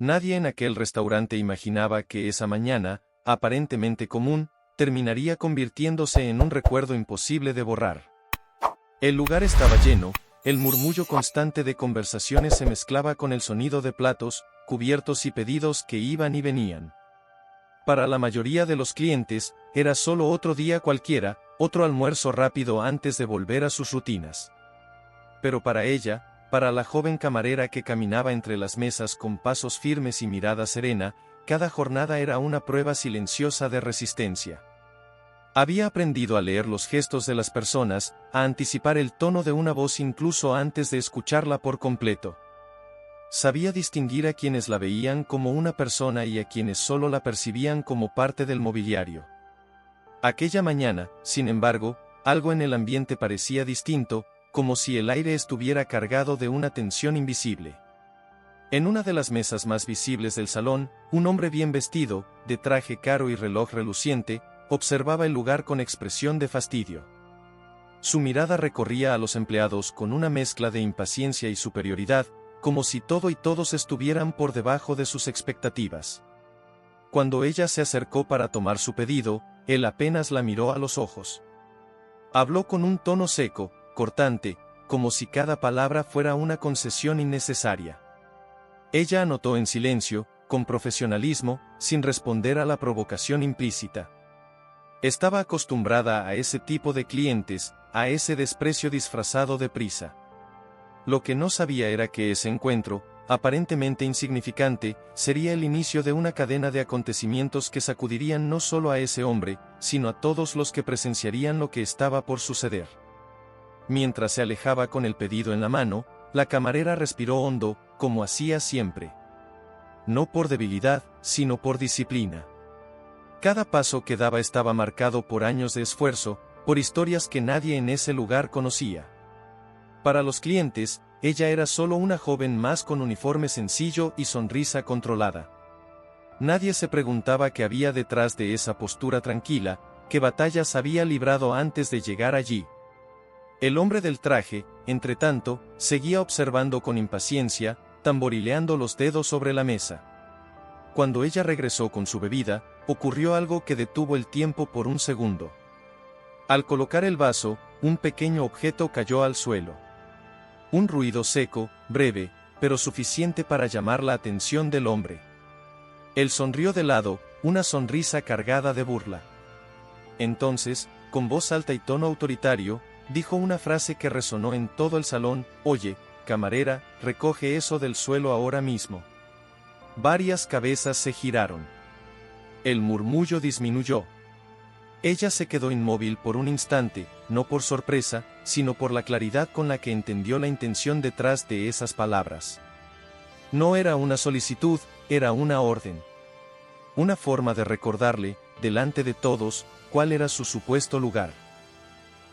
Nadie en aquel restaurante imaginaba que esa mañana, aparentemente común, terminaría convirtiéndose en un recuerdo imposible de borrar. El lugar estaba lleno, el murmullo constante de conversaciones se mezclaba con el sonido de platos, cubiertos y pedidos que iban y venían. Para la mayoría de los clientes, era solo otro día cualquiera, otro almuerzo rápido antes de volver a sus rutinas. Pero para ella, para la joven camarera que caminaba entre las mesas con pasos firmes y mirada serena, cada jornada era una prueba silenciosa de resistencia. Había aprendido a leer los gestos de las personas, a anticipar el tono de una voz incluso antes de escucharla por completo. Sabía distinguir a quienes la veían como una persona y a quienes solo la percibían como parte del mobiliario. Aquella mañana, sin embargo, algo en el ambiente parecía distinto, como si el aire estuviera cargado de una tensión invisible. En una de las mesas más visibles del salón, un hombre bien vestido, de traje caro y reloj reluciente, observaba el lugar con expresión de fastidio. Su mirada recorría a los empleados con una mezcla de impaciencia y superioridad, como si todo y todos estuvieran por debajo de sus expectativas. Cuando ella se acercó para tomar su pedido, él apenas la miró a los ojos. Habló con un tono seco, cortante, como si cada palabra fuera una concesión innecesaria. Ella anotó en silencio, con profesionalismo, sin responder a la provocación implícita. Estaba acostumbrada a ese tipo de clientes, a ese desprecio disfrazado de prisa. Lo que no sabía era que ese encuentro, aparentemente insignificante, sería el inicio de una cadena de acontecimientos que sacudirían no solo a ese hombre, sino a todos los que presenciarían lo que estaba por suceder. Mientras se alejaba con el pedido en la mano, la camarera respiró hondo, como hacía siempre. No por debilidad, sino por disciplina. Cada paso que daba estaba marcado por años de esfuerzo, por historias que nadie en ese lugar conocía. Para los clientes, ella era solo una joven más con uniforme sencillo y sonrisa controlada. Nadie se preguntaba qué había detrás de esa postura tranquila, qué batallas había librado antes de llegar allí. El hombre del traje, entretanto, seguía observando con impaciencia, tamborileando los dedos sobre la mesa. Cuando ella regresó con su bebida, ocurrió algo que detuvo el tiempo por un segundo. Al colocar el vaso, un pequeño objeto cayó al suelo. Un ruido seco, breve, pero suficiente para llamar la atención del hombre. Él sonrió de lado, una sonrisa cargada de burla. Entonces, con voz alta y tono autoritario, dijo una frase que resonó en todo el salón: «Oye, camarera, recoge eso del suelo ahora mismo». Varias cabezas se giraron. El murmullo disminuyó. Ella se quedó inmóvil por un instante, no por sorpresa, sino por la claridad con la que entendió la intención detrás de esas palabras. No era una solicitud, era una orden. Una forma de recordarle, delante de todos, cuál era su supuesto lugar.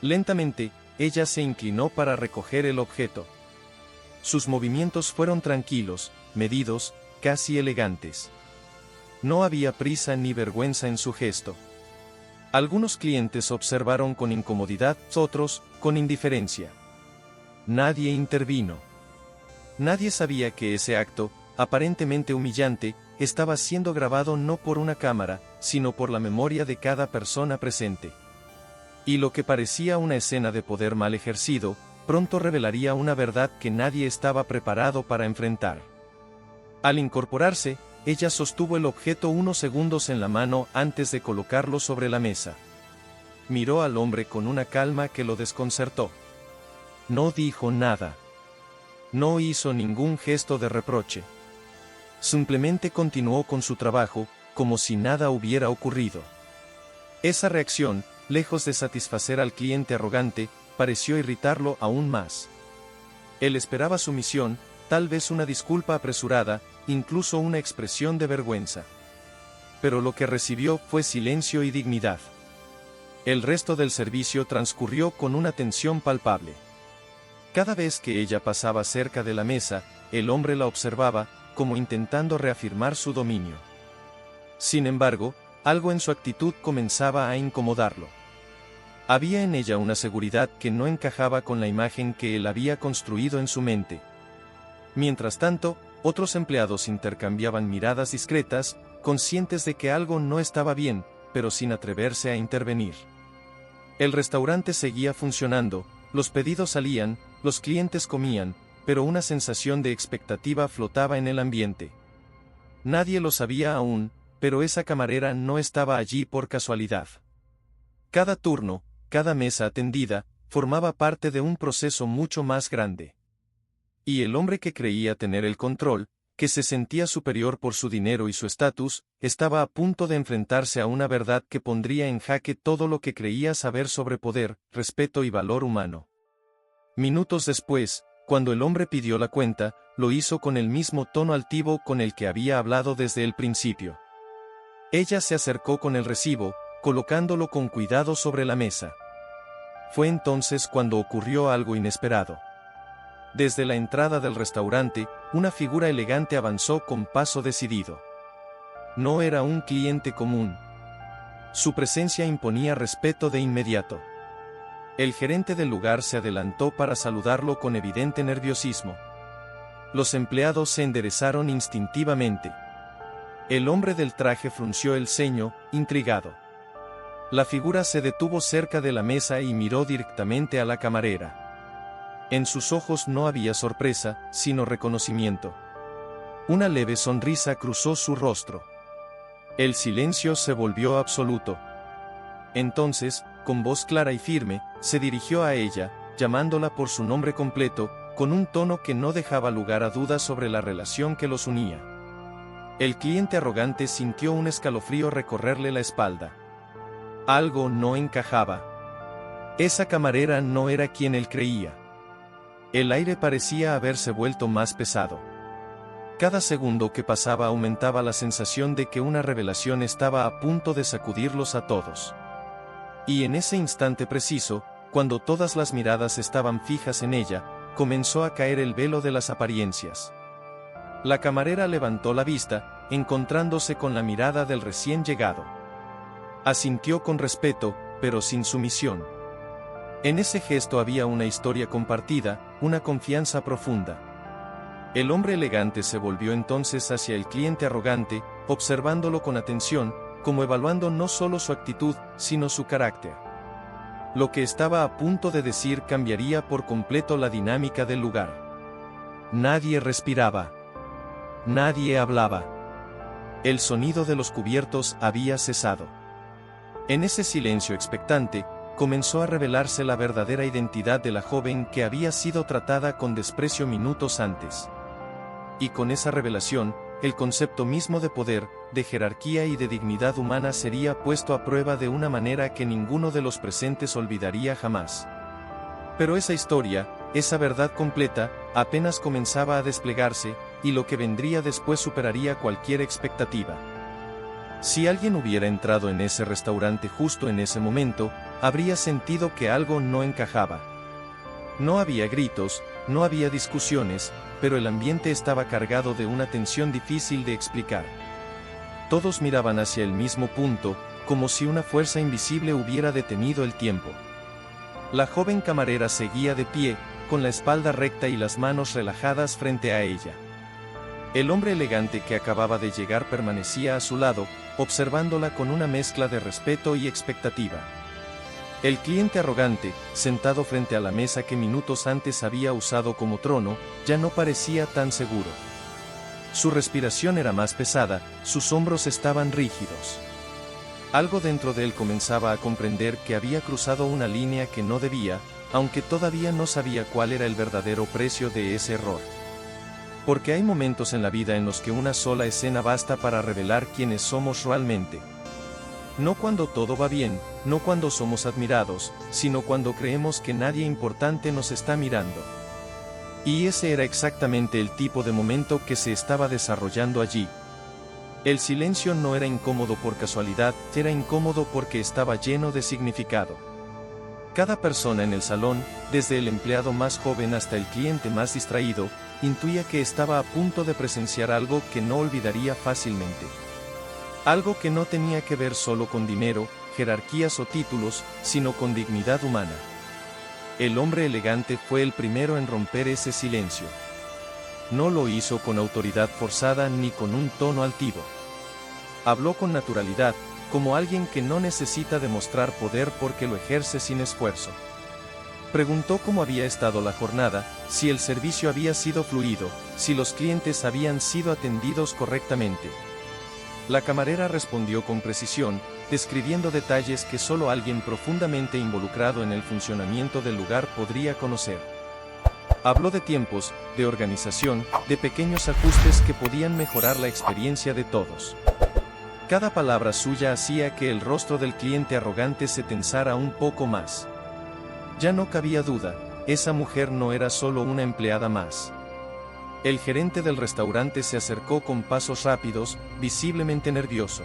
Lentamente, ella se inclinó para recoger el objeto. Sus movimientos fueron tranquilos, medidos, casi elegantes. No había prisa ni vergüenza en su gesto. Algunos clientes observaron con incomodidad, otros, con indiferencia. Nadie intervino. Nadie sabía que ese acto, aparentemente humillante, estaba siendo grabado no por una cámara, sino por la memoria de cada persona presente. Y lo que parecía una escena de poder mal ejercido, pronto revelaría una verdad que nadie estaba preparado para enfrentar. Al incorporarse, ella sostuvo el objeto unos segundos en la mano antes de colocarlo sobre la mesa. Miró al hombre con una calma que lo desconcertó. No dijo nada. No hizo ningún gesto de reproche. Simplemente continuó con su trabajo, como si nada hubiera ocurrido. Esa reacción, lejos de satisfacer al cliente arrogante, pareció irritarlo aún más. Él esperaba sumisión, tal vez una disculpa apresurada, incluso una expresión de vergüenza. Pero lo que recibió fue silencio y dignidad. El resto del servicio transcurrió con una tensión palpable. Cada vez que ella pasaba cerca de la mesa, el hombre la observaba, como intentando reafirmar su dominio. Sin embargo, algo en su actitud comenzaba a incomodarlo. Había en ella una seguridad que no encajaba con la imagen que él había construido en su mente. Mientras tanto, Otros empleados intercambiaban miradas discretas, conscientes de que algo no estaba bien, pero sin atreverse a intervenir. El restaurante seguía funcionando, los pedidos salían, los clientes comían, pero una sensación de expectativa flotaba en el ambiente. Nadie lo sabía aún, pero esa camarera no estaba allí por casualidad. Cada turno, cada mesa atendida, formaba parte de un proceso mucho más grande. Y el hombre que creía tener el control, que se sentía superior por su dinero y su estatus, estaba a punto de enfrentarse a una verdad que pondría en jaque todo lo que creía saber sobre poder, respeto y valor humano. Minutos después, cuando el hombre pidió la cuenta, lo hizo con el mismo tono altivo con el que había hablado desde el principio. Ella se acercó con el recibo, colocándolo con cuidado sobre la mesa. Fue entonces cuando ocurrió algo inesperado. Desde la entrada del restaurante, una figura elegante avanzó con paso decidido. No era un cliente común. Su presencia imponía respeto de inmediato. El gerente del lugar se adelantó para saludarlo con evidente nerviosismo. Los empleados se enderezaron instintivamente. El hombre del traje frunció el ceño, intrigado. La figura se detuvo cerca de la mesa y miró directamente a la camarera. En sus ojos no había sorpresa, sino reconocimiento. Una leve sonrisa cruzó su rostro. El silencio se volvió absoluto. Entonces, con voz clara y firme, se dirigió a ella, llamándola por su nombre completo, con un tono que no dejaba lugar a dudas sobre la relación que los unía. El cliente arrogante sintió un escalofrío recorrerle la espalda. Algo no encajaba. Esa camarera no era quien él creía. El aire parecía haberse vuelto más pesado. Cada segundo que pasaba aumentaba la sensación de que una revelación estaba a punto de sacudirlos a todos. Y en ese instante preciso, cuando todas las miradas estaban fijas en ella, comenzó a caer el velo de las apariencias. La camarera levantó la vista, encontrándose con la mirada del recién llegado. Asintió con respeto, pero sin sumisión. En ese gesto había una historia compartida, una confianza profunda. El hombre elegante se volvió entonces hacia el cliente arrogante, observándolo con atención, como evaluando no solo su actitud, sino su carácter. Lo que estaba a punto de decir cambiaría por completo la dinámica del lugar. Nadie respiraba. Nadie hablaba. El sonido de los cubiertos había cesado. En ese silencio expectante, comenzó a revelarse la verdadera identidad de la joven que había sido tratada con desprecio minutos antes. Y con esa revelación, el concepto mismo de poder, de jerarquía y de dignidad humana sería puesto a prueba de una manera que ninguno de los presentes olvidaría jamás. Pero esa historia, esa verdad completa, apenas comenzaba a desplegarse, y lo que vendría después superaría cualquier expectativa. Si alguien hubiera entrado en ese restaurante justo en ese momento, habría sentido que algo no encajaba. No había gritos, no había discusiones, pero el ambiente estaba cargado de una tensión difícil de explicar. Todos miraban hacia el mismo punto, como si una fuerza invisible hubiera detenido el tiempo. La joven camarera seguía de pie, con la espalda recta y las manos relajadas frente a ella. El hombre elegante que acababa de llegar permanecía a su lado, observándola con una mezcla de respeto y expectativa. El cliente arrogante, sentado frente a la mesa que minutos antes había usado como trono, ya no parecía tan seguro. Su respiración era más pesada, sus hombros estaban rígidos. Algo dentro de él comenzaba a comprender que había cruzado una línea que no debía, aunque todavía no sabía cuál era el verdadero precio de ese error. Porque hay momentos en la vida en los que una sola escena basta para revelar quiénes somos realmente. No cuando todo va bien, no cuando somos admirados, sino cuando creemos que nadie importante nos está mirando. Y ese era exactamente el tipo de momento que se estaba desarrollando allí. El silencio no era incómodo por casualidad, era incómodo porque estaba lleno de significado. Cada persona en el salón, desde el empleado más joven hasta el cliente más distraído, intuía que estaba a punto de presenciar algo que no olvidaría fácilmente. Algo que no tenía que ver solo con dinero, jerarquías o títulos, sino con dignidad humana. El hombre elegante fue el primero en romper ese silencio. no lo hizo con autoridad forzada ni con un tono altivo. Habló con naturalidad, como alguien que no necesita demostrar poder porque lo ejerce sin esfuerzo. Preguntó cómo había estado la jornada, si el servicio había sido fluido, si los clientes habían sido atendidos correctamente. La camarera respondió con precisión, describiendo detalles que solo alguien profundamente involucrado en el funcionamiento del lugar podría conocer. Habló de tiempos, de organización, de pequeños ajustes que podían mejorar la experiencia de todos. Cada palabra suya hacía que el rostro del cliente arrogante se tensara un poco más. Ya no cabía duda, esa mujer no era solo una empleada más. El gerente del restaurante se acercó con pasos rápidos, visiblemente nervioso.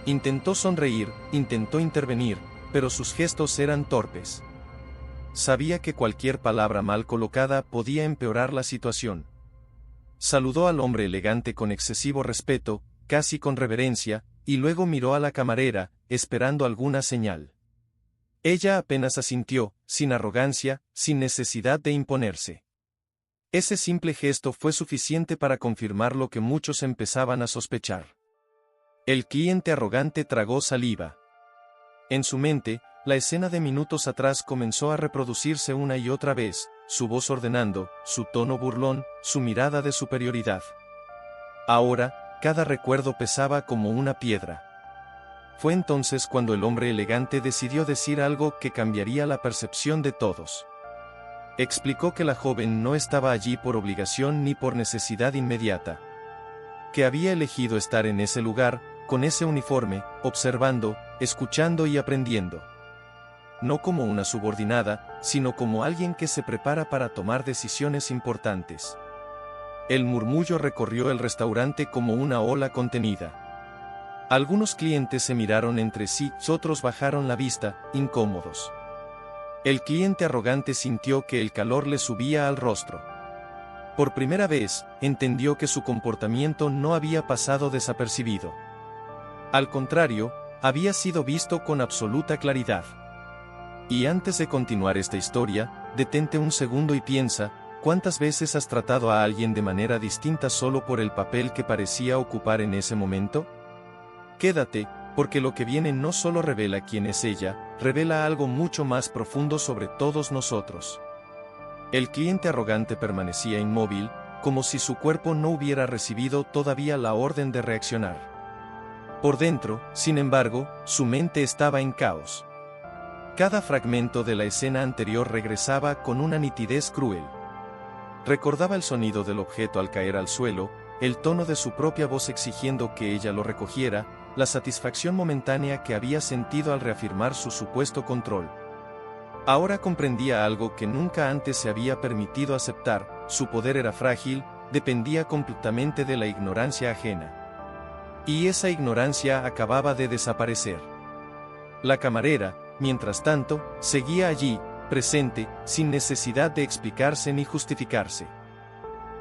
Intentó sonreír, intentó intervenir, pero sus gestos eran torpes. Sabía que cualquier palabra mal colocada podía empeorar la situación. Saludó al hombre elegante con excesivo respeto, casi con reverencia, y luego miró a la camarera, esperando alguna señal. Ella apenas asintió, sin arrogancia, sin necesidad de imponerse. Ese simple gesto fue suficiente para confirmar lo que muchos empezaban a sospechar. El cliente arrogante tragó saliva. En su mente, la escena de minutos atrás comenzó a reproducirse una y otra vez, su voz ordenando, su tono burlón, su mirada de superioridad. Ahora, cada recuerdo pesaba como una piedra. Fue entonces cuando el hombre elegante decidió decir algo que cambiaría la percepción de todos. Explicó que la joven no estaba allí por obligación ni por necesidad inmediata. Que había elegido estar en ese lugar, con ese uniforme, observando, escuchando y aprendiendo. No como una subordinada, sino como alguien que se prepara para tomar decisiones importantes. El murmullo recorrió el restaurante como una ola contenida. Algunos clientes se miraron entre sí, otros bajaron la vista, incómodos. El cliente arrogante sintió que el calor le subía al rostro. Por primera vez, entendió que su comportamiento no había pasado desapercibido. Al contrario, había sido visto con absoluta claridad. Y antes de continuar esta historia, detente un segundo y piensa, ¿cuántas veces has tratado a alguien de manera distinta solo por el papel que parecía ocupar en ese momento? Quédate, porque lo que viene no solo revela quién es ella, revela algo mucho más profundo sobre todos nosotros. El cliente arrogante permanecía inmóvil, como si su cuerpo no hubiera recibido todavía la orden de reaccionar. Por dentro, sin embargo, su mente estaba en caos. Cada fragmento de la escena anterior regresaba con una nitidez cruel. Recordaba el sonido del objeto al caer al suelo, el tono de su propia voz exigiendo que ella lo recogiera, la satisfacción momentánea que había sentido al reafirmar su supuesto control. Ahora comprendía algo que nunca antes se había permitido aceptar: su poder era frágil, dependía completamente de la ignorancia ajena. Y esa ignorancia acababa de desaparecer. La camarera, mientras tanto, seguía allí, presente, sin necesidad de explicarse ni justificarse.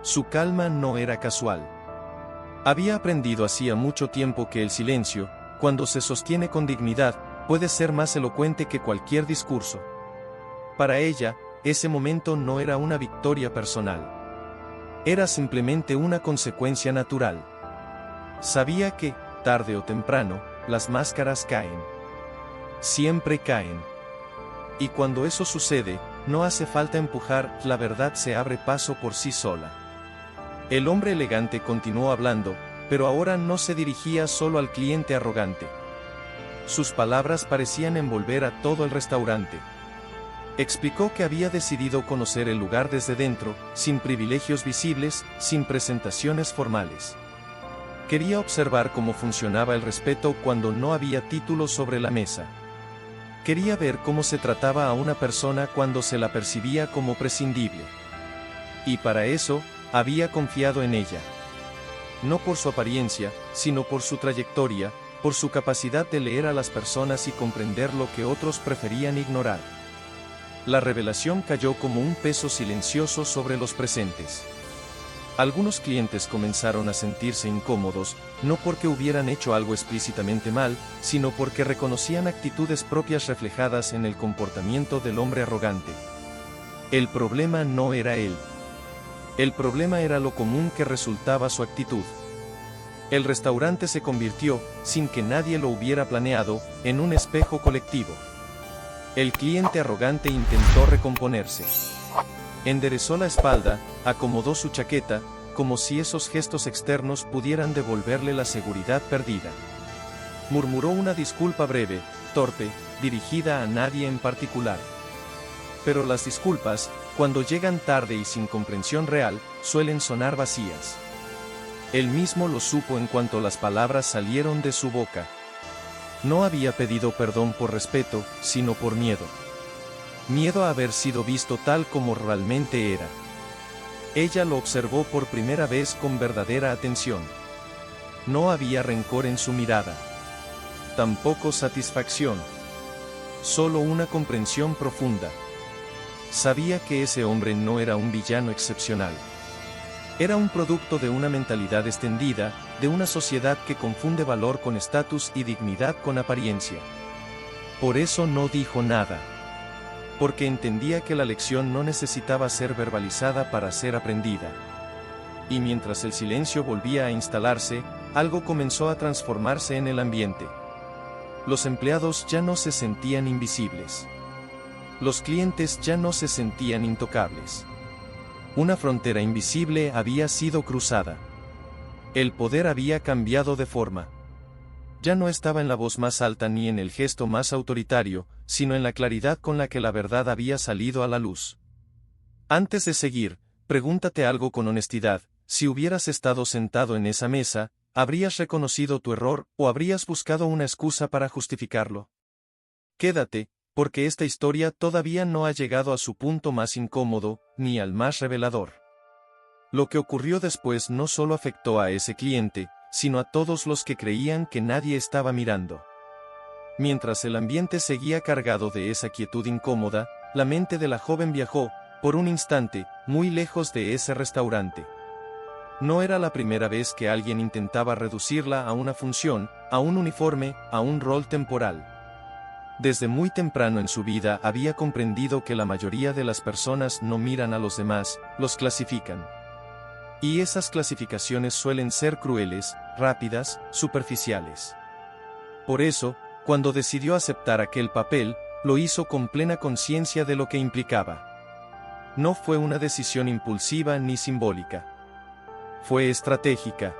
Su calma no era casual. Había aprendido hacía mucho tiempo que el silencio, cuando se sostiene con dignidad, puede ser más elocuente que cualquier discurso. Para ella, ese momento no era una victoria personal. Era simplemente una consecuencia natural. Sabía que, tarde o temprano, las máscaras caen. Siempre caen. Y cuando eso sucede, no hace falta empujar, la verdad se abre paso por sí sola. El hombre elegante continuó hablando, pero ahora no se dirigía solo al cliente arrogante. Sus palabras parecían envolver a todo el restaurante. Explicó que había decidido conocer el lugar desde dentro, sin privilegios visibles, sin presentaciones formales. Quería observar cómo funcionaba el respeto cuando no había títulos sobre la mesa. Quería ver cómo se trataba a una persona cuando se la percibía como prescindible. Y para eso, había confiado en ella. No por su apariencia, sino por su trayectoria, por su capacidad de leer a las personas y comprender lo que otros preferían ignorar. La revelación cayó como un peso silencioso sobre los presentes. Algunos clientes comenzaron a sentirse incómodos, no porque hubieran hecho algo explícitamente mal, sino porque reconocían actitudes propias reflejadas en el comportamiento del hombre arrogante. El problema no era él. El problema era lo común que resultaba su actitud. El restaurante se convirtió, sin que nadie lo hubiera planeado, en un espejo colectivo. El cliente arrogante intentó recomponerse. Enderezó la espalda, acomodó su chaqueta, como si esos gestos externos pudieran devolverle la seguridad perdida. Murmuró una disculpa breve, torpe, dirigida a nadie en particular. Pero las disculpas, cuando llegan tarde y sin comprensión real, suelen sonar vacías. Él mismo lo supo en cuanto las palabras salieron de su boca. No había pedido perdón por respeto, sino por miedo. Miedo a haber sido visto tal como realmente era. Ella lo observó por primera vez con verdadera atención. No había rencor en su mirada. Tampoco satisfacción. Solo una comprensión profunda. Sabía que ese hombre no era un villano excepcional. Era un producto de una mentalidad extendida, de una sociedad que confunde valor con estatus y dignidad con apariencia. Por eso no dijo nada. Porque entendía que la lección no necesitaba ser verbalizada para ser aprendida. Y mientras el silencio volvía a instalarse, algo comenzó a transformarse en el ambiente. Los empleados ya no se sentían invisibles. Los clientes ya no se sentían intocables. Una frontera invisible había sido cruzada. El poder había cambiado de forma. Ya no estaba en la voz más alta ni en el gesto más autoritario, sino en la claridad con la que la verdad había salido a la luz. Antes de seguir, pregúntate algo con honestidad: si hubieras estado sentado en esa mesa, ¿habrías reconocido tu error o habrías buscado una excusa para justificarlo? Quédate, porque esta historia todavía no ha llegado a su punto más incómodo, ni al más revelador. Lo que ocurrió después no solo afectó a ese cliente, sino a todos los que creían que nadie estaba mirando. Mientras el ambiente seguía cargado de esa quietud incómoda, la mente de la joven viajó, por un instante, muy lejos de ese restaurante. No era la primera vez que alguien intentaba reducirla a una función, a un uniforme, a un rol temporal. Desde muy temprano en su vida había comprendido que la mayoría de las personas no miran a los demás, los clasifican. Y esas clasificaciones suelen ser crueles, rápidas, superficiales. Por eso, cuando decidió aceptar aquel papel, lo hizo con plena conciencia de lo que implicaba. No fue una decisión impulsiva ni simbólica. Fue estratégica.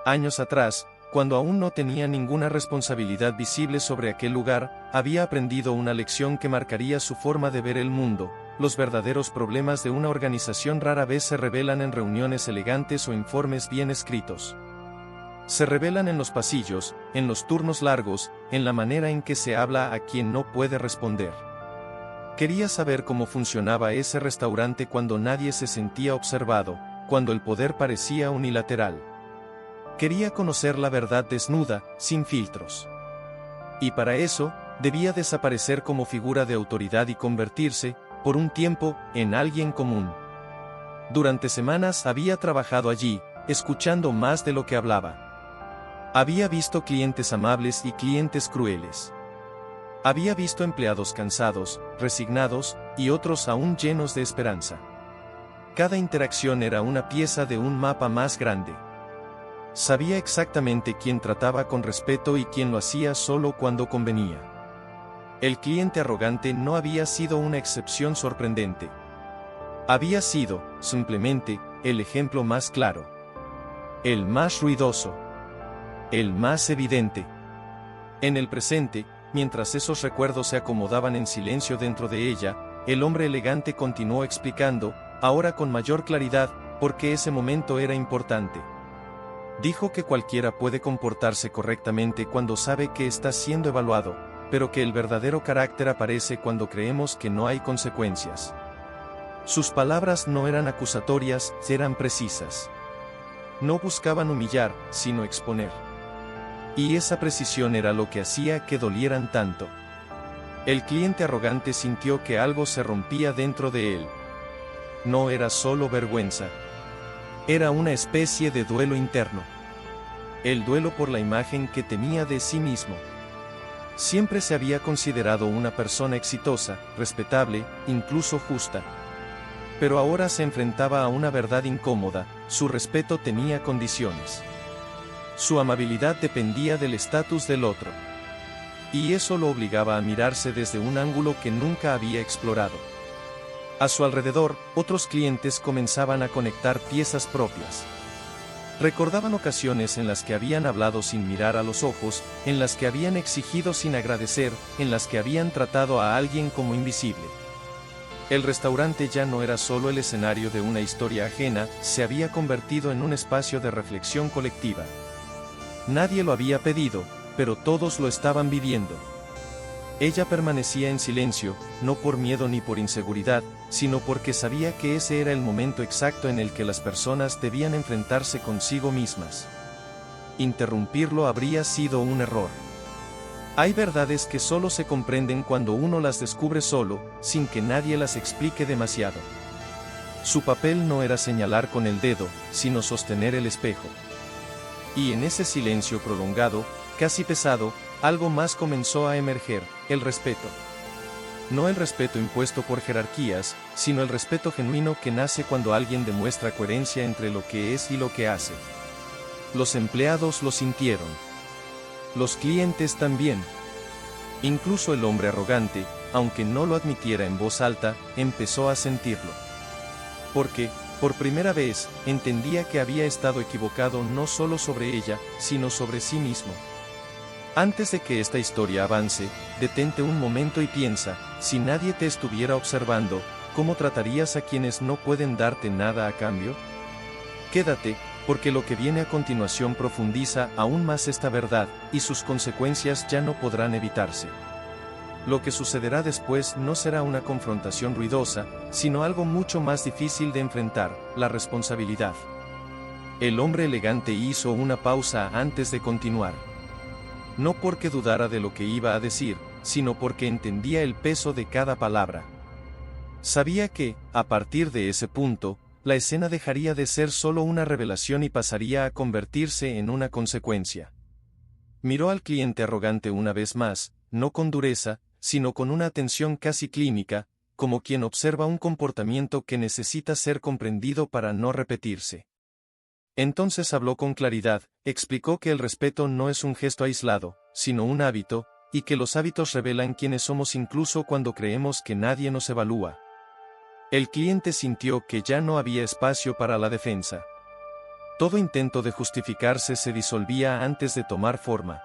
Años atrás, cuando aún no tenía ninguna responsabilidad visible sobre aquel lugar, había aprendido una lección que marcaría su forma de ver el mundo. Los verdaderos problemas de una organización rara vez se revelan en reuniones elegantes o informes bien escritos. Se revelan en los pasillos, en los turnos largos, en la manera en que se habla a quien no puede responder. Quería saber cómo funcionaba ese restaurante cuando nadie se sentía observado, cuando el poder parecía unilateral. Quería conocer la verdad desnuda, sin filtros. Y para eso, debía desaparecer como figura de autoridad y convertirse, por un tiempo, en alguien común. Durante semanas había trabajado allí, escuchando más de lo que hablaba. Había visto clientes amables y clientes crueles. Había visto empleados cansados, resignados, y otros aún llenos de esperanza. Cada interacción era una pieza de un mapa más grande. Sabía exactamente quién trataba con respeto y quién lo hacía solo cuando convenía. El cliente arrogante no había sido una excepción sorprendente. Había sido, simplemente, el ejemplo más claro. El más ruidoso. El más evidente. En el presente, mientras esos recuerdos se acomodaban en silencio dentro de ella, el hombre elegante continuó explicando, ahora con mayor claridad, por qué ese momento era importante. Dijo que cualquiera puede comportarse correctamente cuando sabe que está siendo evaluado, pero que el verdadero carácter aparece cuando creemos que no hay consecuencias. Sus palabras no eran acusatorias, eran precisas. No buscaban humillar, sino exponer. Y esa precisión era lo que hacía que dolieran tanto. El cliente arrogante sintió que algo se rompía dentro de él. No era solo vergüenza. Era una especie de duelo interno. El duelo por la imagen que tenía de sí mismo. Siempre se había considerado una persona exitosa, respetable, incluso justa. Pero ahora se enfrentaba a una verdad incómoda: su respeto tenía condiciones. Su amabilidad dependía del estatus del otro. Y eso lo obligaba a mirarse desde un ángulo que nunca había explorado. A su alrededor, otros clientes comenzaban a conectar piezas propias. Recordaban ocasiones en las que habían hablado sin mirar a los ojos, en las que habían exigido sin agradecer, en las que habían tratado a alguien como invisible. El restaurante ya no era solo el escenario de una historia ajena, se había convertido en un espacio de reflexión colectiva. Nadie lo había pedido, pero todos lo estaban viviendo. Ella permanecía en silencio, no por miedo ni por inseguridad, sino porque sabía que ese era el momento exacto en el que las personas debían enfrentarse consigo mismas. Interrumpirlo habría sido un error. Hay verdades que solo se comprenden cuando uno las descubre solo, sin que nadie las explique demasiado. Su papel no era señalar con el dedo, sino sostener el espejo. Y en ese silencio prolongado, casi pesado, algo más comenzó a emerger: el respeto. No el respeto impuesto por jerarquías, sino el respeto genuino que nace cuando alguien demuestra coherencia entre lo que es y lo que hace. Los empleados lo sintieron. Los clientes también. Incluso el hombre arrogante, aunque no lo admitiera en voz alta, empezó a sentirlo. Porque, por primera vez, entendía que había estado equivocado no solo sobre ella, sino sobre sí mismo. Antes de que esta historia avance, detente un momento y piensa: si nadie te estuviera observando, ¿cómo tratarías a quienes no pueden darte nada a cambio? Quédate, porque lo que viene a continuación profundiza aún más esta verdad, y sus consecuencias ya no podrán evitarse. Lo que sucederá después no será una confrontación ruidosa, sino algo mucho más difícil de enfrentar: la responsabilidad. El hombre elegante hizo una pausa antes de continuar. No porque dudara de lo que iba a decir, sino porque entendía el peso de cada palabra. Sabía que, a partir de ese punto, la escena dejaría de ser solo una revelación y pasaría a convertirse en una consecuencia. Miró al cliente arrogante una vez más, no con dureza, sino con una atención casi clínica, como quien observa un comportamiento que necesita ser comprendido para no repetirse. Entonces habló con claridad, explicó que el respeto no es un gesto aislado, sino un hábito, y que los hábitos revelan quiénes somos incluso cuando creemos que nadie nos evalúa. El cliente sintió que ya no había espacio para la defensa. Todo intento de justificarse se disolvía antes de tomar forma.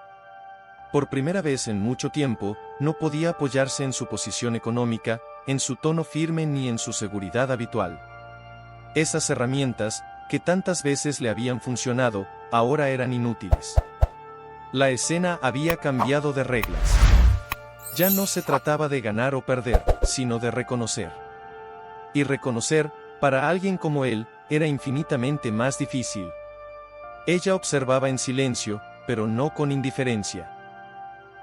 Por primera vez en mucho tiempo, no podía apoyarse en su posición económica, en su tono firme ni en su seguridad habitual. Esas herramientas, que tantas veces le habían funcionado, ahora eran inútiles. La escena había cambiado de reglas. Ya no se trataba de ganar o perder, sino de reconocer. Y reconocer, para alguien como él, era infinitamente más difícil. Ella observaba en silencio, pero no con indiferencia.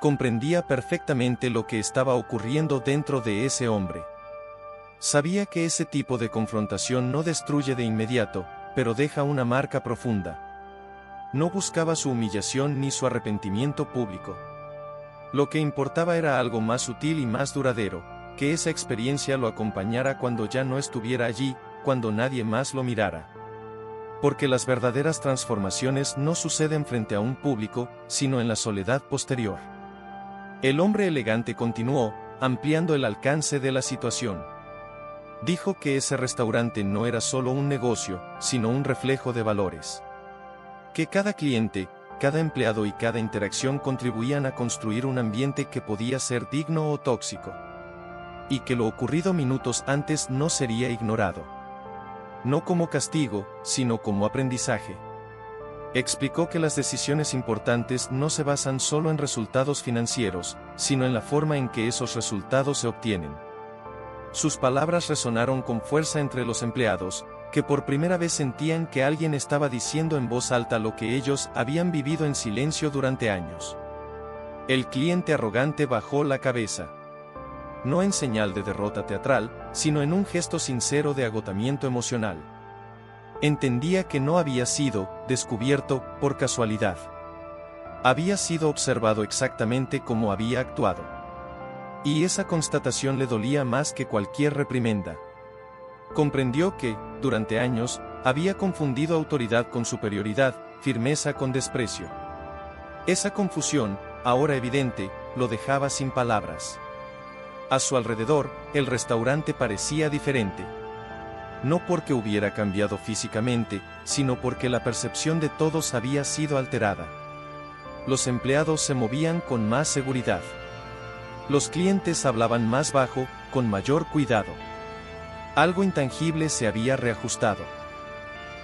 Comprendía perfectamente lo que estaba ocurriendo dentro de ese hombre. Sabía que ese tipo de confrontación no destruye de inmediato, pero deja una marca profunda. No buscaba su humillación ni su arrepentimiento público. Lo que importaba era algo más sutil y más duradero: que esa experiencia lo acompañara cuando ya no estuviera allí, cuando nadie más lo mirara. Porque las verdaderas transformaciones no suceden frente a un público, sino en la soledad posterior. El hombre elegante continuó, ampliando el alcance de la situación. Dijo que ese restaurante no era solo un negocio, sino un reflejo de valores. Que cada cliente, cada empleado y cada interacción contribuían a construir un ambiente que podía ser digno o tóxico. Y que lo ocurrido minutos antes no sería ignorado. No como castigo, sino como aprendizaje. Explicó que las decisiones importantes no se basan solo en resultados financieros, sino en la forma en que esos resultados se obtienen. Sus palabras resonaron con fuerza entre los empleados, que por primera vez sentían que alguien estaba diciendo en voz alta lo que ellos habían vivido en silencio durante años. El cliente arrogante bajó la cabeza. No en señal de derrota teatral, sino en un gesto sincero de agotamiento emocional. Entendía que no había sido descubierto por casualidad. Había sido observado exactamente como había actuado. Y esa constatación le dolía más que cualquier reprimenda. Comprendió que, durante años, había confundido autoridad con superioridad, firmeza con desprecio. Esa confusión, ahora evidente, lo dejaba sin palabras. A su alrededor, el restaurante parecía diferente. No porque hubiera cambiado físicamente, sino porque la percepción de todos había sido alterada. Los empleados se movían con más seguridad. Los clientes hablaban más bajo, con mayor cuidado. Algo intangible se había reajustado.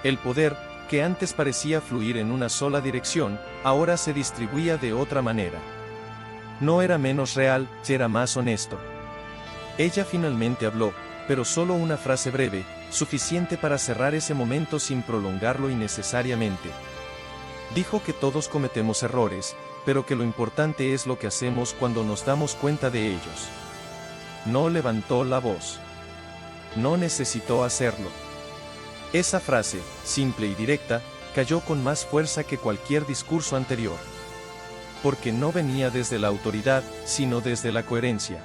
El poder, que antes parecía fluir en una sola dirección, ahora se distribuía de otra manera. No era menos real, era más honesto. Ella finalmente habló, pero solo una frase breve, suficiente para cerrar ese momento sin prolongarlo innecesariamente. Dijo que todos cometemos errores, pero que lo importante es lo que hacemos cuando nos damos cuenta de ellos. No levantó la voz. No necesitó hacerlo. Esa frase, simple y directa, cayó con más fuerza que cualquier discurso anterior. Porque no venía desde la autoridad, sino desde la coherencia.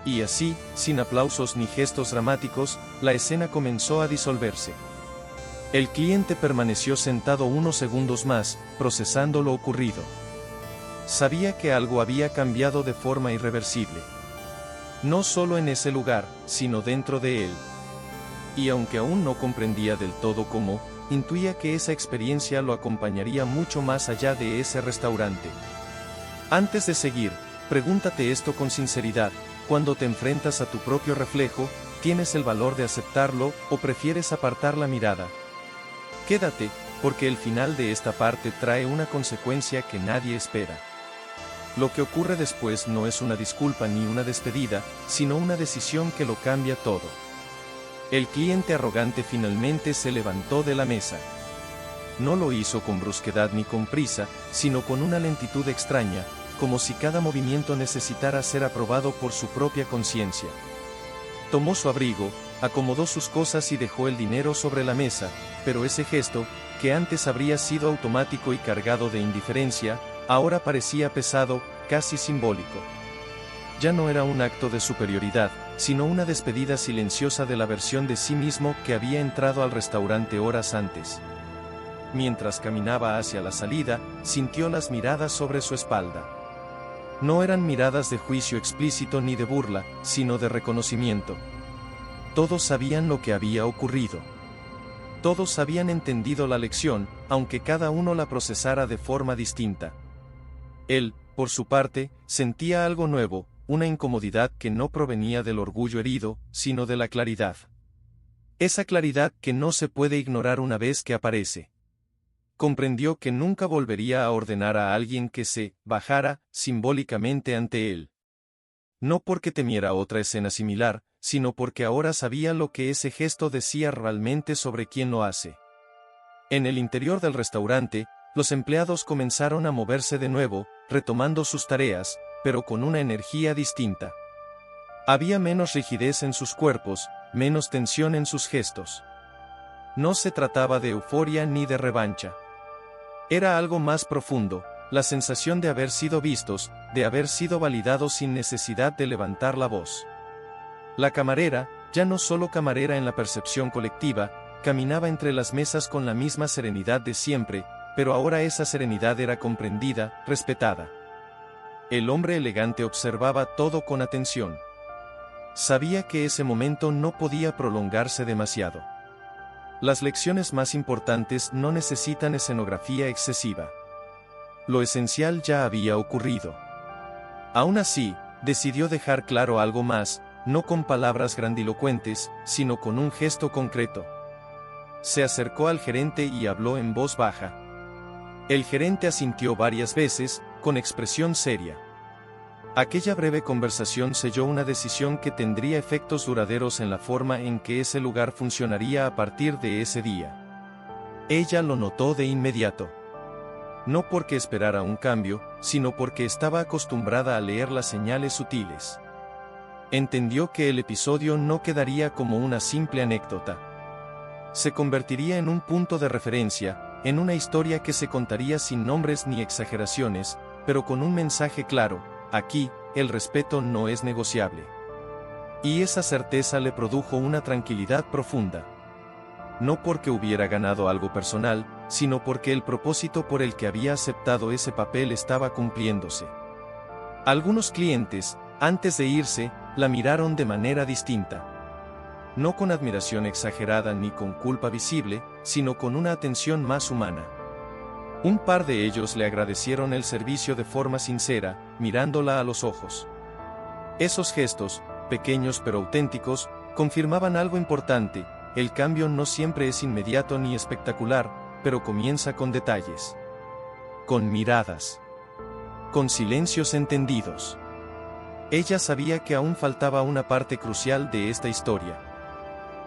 Y así, sin aplausos ni gestos dramáticos, la escena comenzó a disolverse. El cliente permaneció sentado unos segundos más, procesando lo ocurrido. Sabía que algo había cambiado de forma irreversible. No solo en ese lugar, sino dentro de él. Y aunque aún no comprendía del todo cómo, intuía que esa experiencia lo acompañaría mucho más allá de ese restaurante. Antes de seguir, pregúntate esto con sinceridad: cuando te enfrentas a tu propio reflejo, ¿tienes el valor de aceptarlo, o prefieres apartar la mirada? Quédate, porque el final de esta parte trae una consecuencia que nadie espera. Lo que ocurre después no es una disculpa ni una despedida, sino una decisión que lo cambia todo. El cliente arrogante finalmente se levantó de la mesa. No lo hizo con brusquedad ni con prisa, sino con una lentitud extraña, como si cada movimiento necesitara ser aprobado por su propia conciencia. Tomó su abrigo, acomodó sus cosas y dejó el dinero sobre la mesa, pero ese gesto, que antes habría sido automático y cargado de indiferencia, ahora parecía pesado, casi simbólico. Ya no era un acto de superioridad, sino una despedida silenciosa de la versión de sí mismo que había entrado al restaurante horas antes. Mientras caminaba hacia la salida, sintió las miradas sobre su espalda. No eran miradas de juicio explícito ni de burla, sino de reconocimiento. Todos sabían lo que había ocurrido. Todos habían entendido la lección, aunque cada uno la procesara de forma distinta. Él, por su parte, sentía algo nuevo, una incomodidad que no provenía del orgullo herido, sino de la claridad. Esa claridad que no se puede ignorar una vez que aparece. Comprendió que nunca volvería a ordenar a alguien que se bajara simbólicamente ante él. No porque temiera otra escena similar, sino porque ahora sabía lo que ese gesto decía realmente sobre quien lo hace. En el interior del restaurante, los empleados comenzaron a moverse de nuevo, retomando sus tareas, pero con una energía distinta. Había menos rigidez en sus cuerpos, menos tensión en sus gestos. No se trataba de euforia ni de revancha. Era algo más profundo, la sensación de haber sido vistos, de haber sido validados sin necesidad de levantar la voz. La camarera, ya no solo camarera en la percepción colectiva, caminaba entre las mesas con la misma serenidad de siempre, pero ahora esa serenidad era comprendida, respetada. El hombre elegante observaba todo con atención. Sabía que ese momento no podía prolongarse demasiado. Las lecciones más importantes no necesitan escenografía excesiva. Lo esencial ya había ocurrido. Aún así, decidió dejar claro algo más, no con palabras grandilocuentes, sino con un gesto concreto. Se acercó al gerente y habló en voz baja. El gerente asintió varias veces, con expresión seria. Aquella breve conversación selló una decisión que tendría efectos duraderos en la forma en que ese lugar funcionaría a partir de ese día. Ella lo notó de inmediato. No porque esperara un cambio, sino porque estaba acostumbrada a leer las señales sutiles. Entendió que el episodio no quedaría como una simple anécdota. Se convertiría en un punto de referencia, en una historia que se contaría sin nombres ni exageraciones, pero con un mensaje claro: aquí, el respeto no es negociable. Y esa certeza le produjo una tranquilidad profunda. No porque hubiera ganado algo personal, sino porque el propósito por el que había aceptado ese papel estaba cumpliéndose. Algunos clientes, antes de irse, la miraron de manera distinta. No con admiración exagerada ni con culpa visible, sino con una atención más humana. Un par de ellos le agradecieron el servicio de forma sincera, mirándola a los ojos. Esos gestos, pequeños pero auténticos, confirmaban algo importante: el cambio no siempre es inmediato ni espectacular, pero comienza con detalles. Con miradas. Con silencios entendidos. Ella sabía que aún faltaba una parte crucial de esta historia.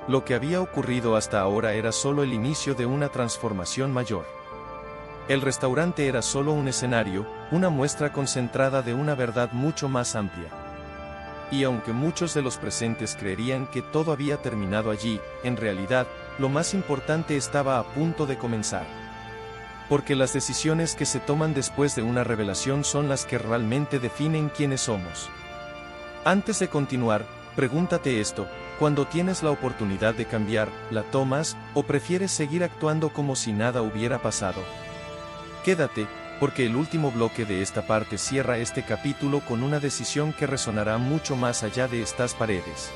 Lo que había ocurrido hasta ahora era solo el inicio de una transformación mayor. El restaurante era solo un escenario, una muestra concentrada de una verdad mucho más amplia. Y aunque muchos de los presentes creerían que todo había terminado allí, en realidad, lo más importante estaba a punto de comenzar. Porque las decisiones que se toman después de una revelación son las que realmente definen quiénes somos. Antes de continuar, pregúntate esto: cuando tienes la oportunidad de cambiar, ¿la tomas, o prefieres seguir actuando como si nada hubiera pasado? Quédate, porque el último bloque de esta parte cierra este capítulo con una decisión que resonará mucho más allá de estas paredes.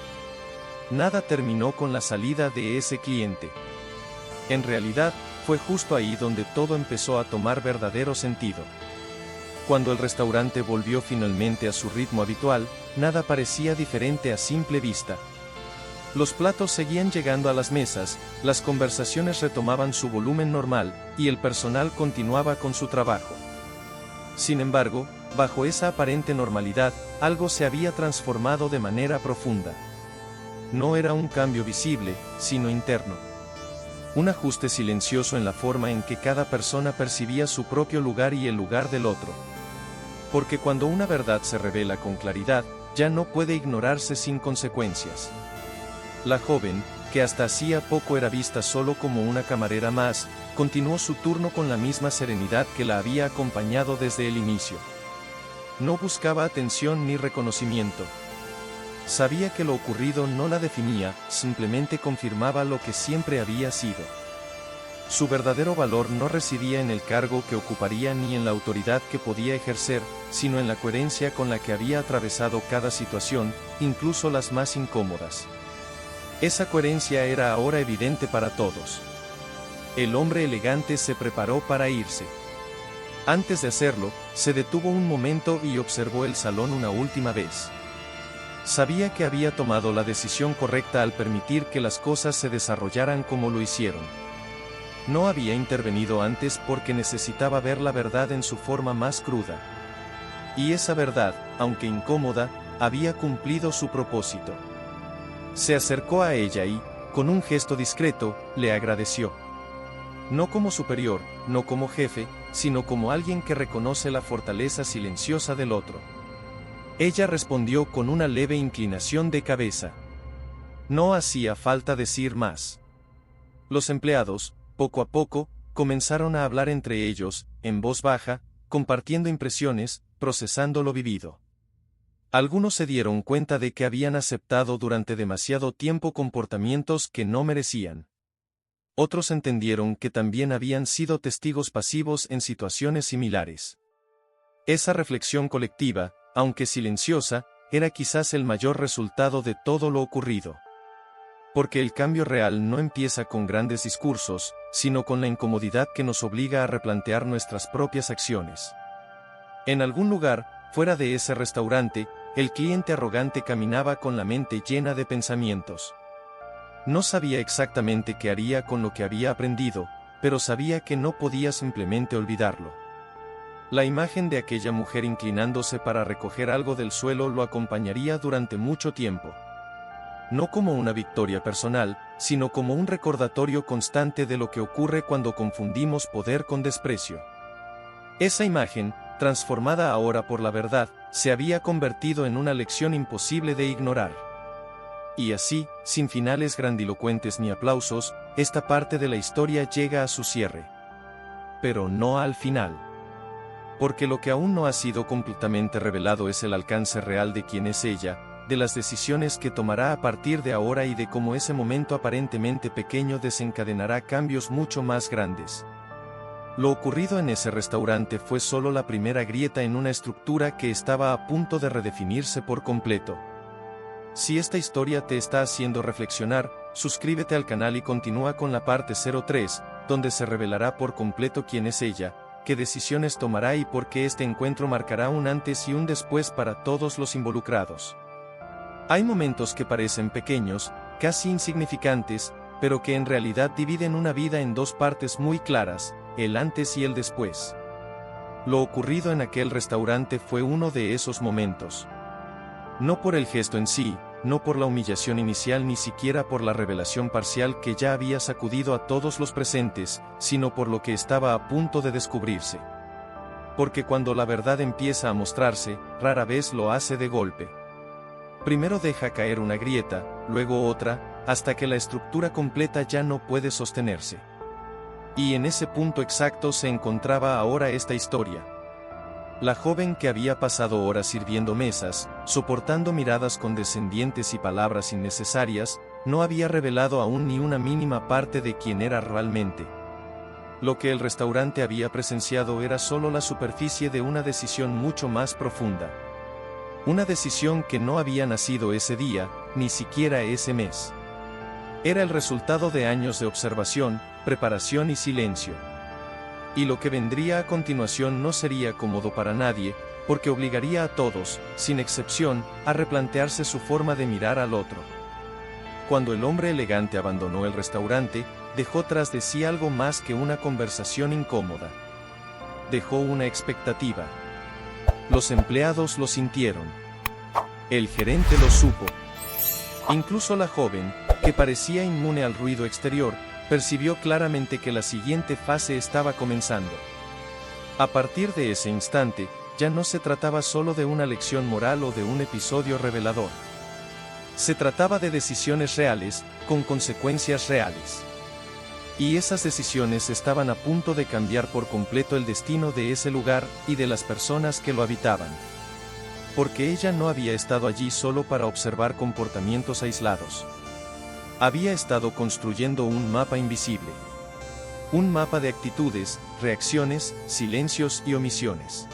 Nada terminó con la salida de ese cliente. En realidad, fue justo ahí donde todo empezó a tomar verdadero sentido. Cuando el restaurante volvió finalmente a su ritmo habitual, nada parecía diferente a simple vista. Los platos seguían llegando a las mesas, las conversaciones retomaban su volumen normal, y el personal continuaba con su trabajo. Sin embargo, bajo esa aparente normalidad, algo se había transformado de manera profunda. No era un cambio visible, sino interno. Un ajuste silencioso en la forma en que cada persona percibía su propio lugar y el lugar del otro. Porque cuando una verdad se revela con claridad, ya no puede ignorarse sin consecuencias. La joven, que hasta hacía poco era vista solo como una camarera más, continuó su turno con la misma serenidad que la había acompañado desde el inicio. No buscaba atención ni reconocimiento. Sabía que lo ocurrido no la definía, simplemente confirmaba lo que siempre había sido. Su verdadero valor no residía en el cargo que ocuparía ni en la autoridad que podía ejercer, sino en la coherencia con la que había atravesado cada situación, incluso las más incómodas. Esa coherencia era ahora evidente para todos. El hombre elegante se preparó para irse. Antes de hacerlo, se detuvo un momento y observó el salón una última vez. Sabía que había tomado la decisión correcta al permitir que las cosas se desarrollaran como lo hicieron. No había intervenido antes porque necesitaba ver la verdad en su forma más cruda. Y esa verdad, aunque incómoda, había cumplido su propósito. Se acercó a ella y, con un gesto discreto, le agradeció. No como superior, no como jefe, sino como alguien que reconoce la fortaleza silenciosa del otro. Ella respondió con una leve inclinación de cabeza. No hacía falta decir más. Los empleados, poco a poco, comenzaron a hablar entre ellos, en voz baja, compartiendo impresiones, procesando lo vivido. Algunos se dieron cuenta de que habían aceptado durante demasiado tiempo comportamientos que no merecían. Otros entendieron que también habían sido testigos pasivos en situaciones similares. Esa reflexión colectiva, aunque silenciosa, era quizás el mayor resultado de todo lo ocurrido. Porque el cambio real no empieza con grandes discursos, sino con la incomodidad que nos obliga a replantear nuestras propias acciones. En algún lugar, fuera de ese restaurante, el cliente arrogante caminaba con la mente llena de pensamientos. No sabía exactamente qué haría con lo que había aprendido, pero sabía que no podía simplemente olvidarlo. La imagen de aquella mujer inclinándose para recoger algo del suelo lo acompañaría durante mucho tiempo. No como una victoria personal, sino como un recordatorio constante de lo que ocurre cuando confundimos poder con desprecio. Esa imagen, transformada ahora por la verdad, se había convertido en una lección imposible de ignorar. Y así, sin finales grandilocuentes ni aplausos, esta parte de la historia llega a su cierre. Pero no al final. Porque lo que aún no ha sido completamente revelado es el alcance real de quién es ella, de las decisiones que tomará a partir de ahora y de cómo ese momento aparentemente pequeño desencadenará cambios mucho más grandes. Lo ocurrido en ese restaurante fue solo la primera grieta en una estructura que estaba a punto de redefinirse por completo. Si esta historia te está haciendo reflexionar, suscríbete al canal y continúa con la parte 03, donde se revelará por completo quién es ella, qué decisiones tomará y por qué este encuentro marcará un antes y un después para todos los involucrados. Hay momentos que parecen pequeños, casi insignificantes, pero que en realidad dividen una vida en dos partes muy claras, el antes y el después. Lo ocurrido en aquel restaurante fue uno de esos momentos. No por el gesto en sí, no por la humillación inicial ni siquiera por la revelación parcial que ya había sacudido a todos los presentes, sino por lo que estaba a punto de descubrirse. Porque cuando la verdad empieza a mostrarse, rara vez lo hace de golpe. Primero deja caer una grieta, luego otra, hasta que la estructura completa ya no puede sostenerse. Y en ese punto exacto se encontraba ahora esta historia. La joven que había pasado horas sirviendo mesas, soportando miradas condescendientes y palabras innecesarias, no había revelado aún ni una mínima parte de quién era realmente. Lo que el restaurante había presenciado era solo la superficie de una decisión mucho más profunda. Una decisión que no había nacido ese día, ni siquiera ese mes. Era el resultado de años de observación, preparación y silencio. Y lo que vendría a continuación no sería cómodo para nadie, porque obligaría a todos, sin excepción, a replantearse su forma de mirar al otro. Cuando el hombre elegante abandonó el restaurante, dejó tras de sí algo más que una conversación incómoda. Dejó una expectativa. Los empleados lo sintieron. El gerente lo supo. Incluso la joven, que parecía inmune al ruido exterior, percibió claramente que la siguiente fase estaba comenzando. A partir de ese instante, ya no se trataba solo de una lección moral o de un episodio revelador. Se trataba de decisiones reales, con consecuencias reales. Y esas decisiones estaban a punto de cambiar por completo el destino de ese lugar y de las personas que lo habitaban. Porque ella no había estado allí solo para observar comportamientos aislados. Había estado construyendo un mapa invisible. Un mapa de actitudes, reacciones, silencios y omisiones.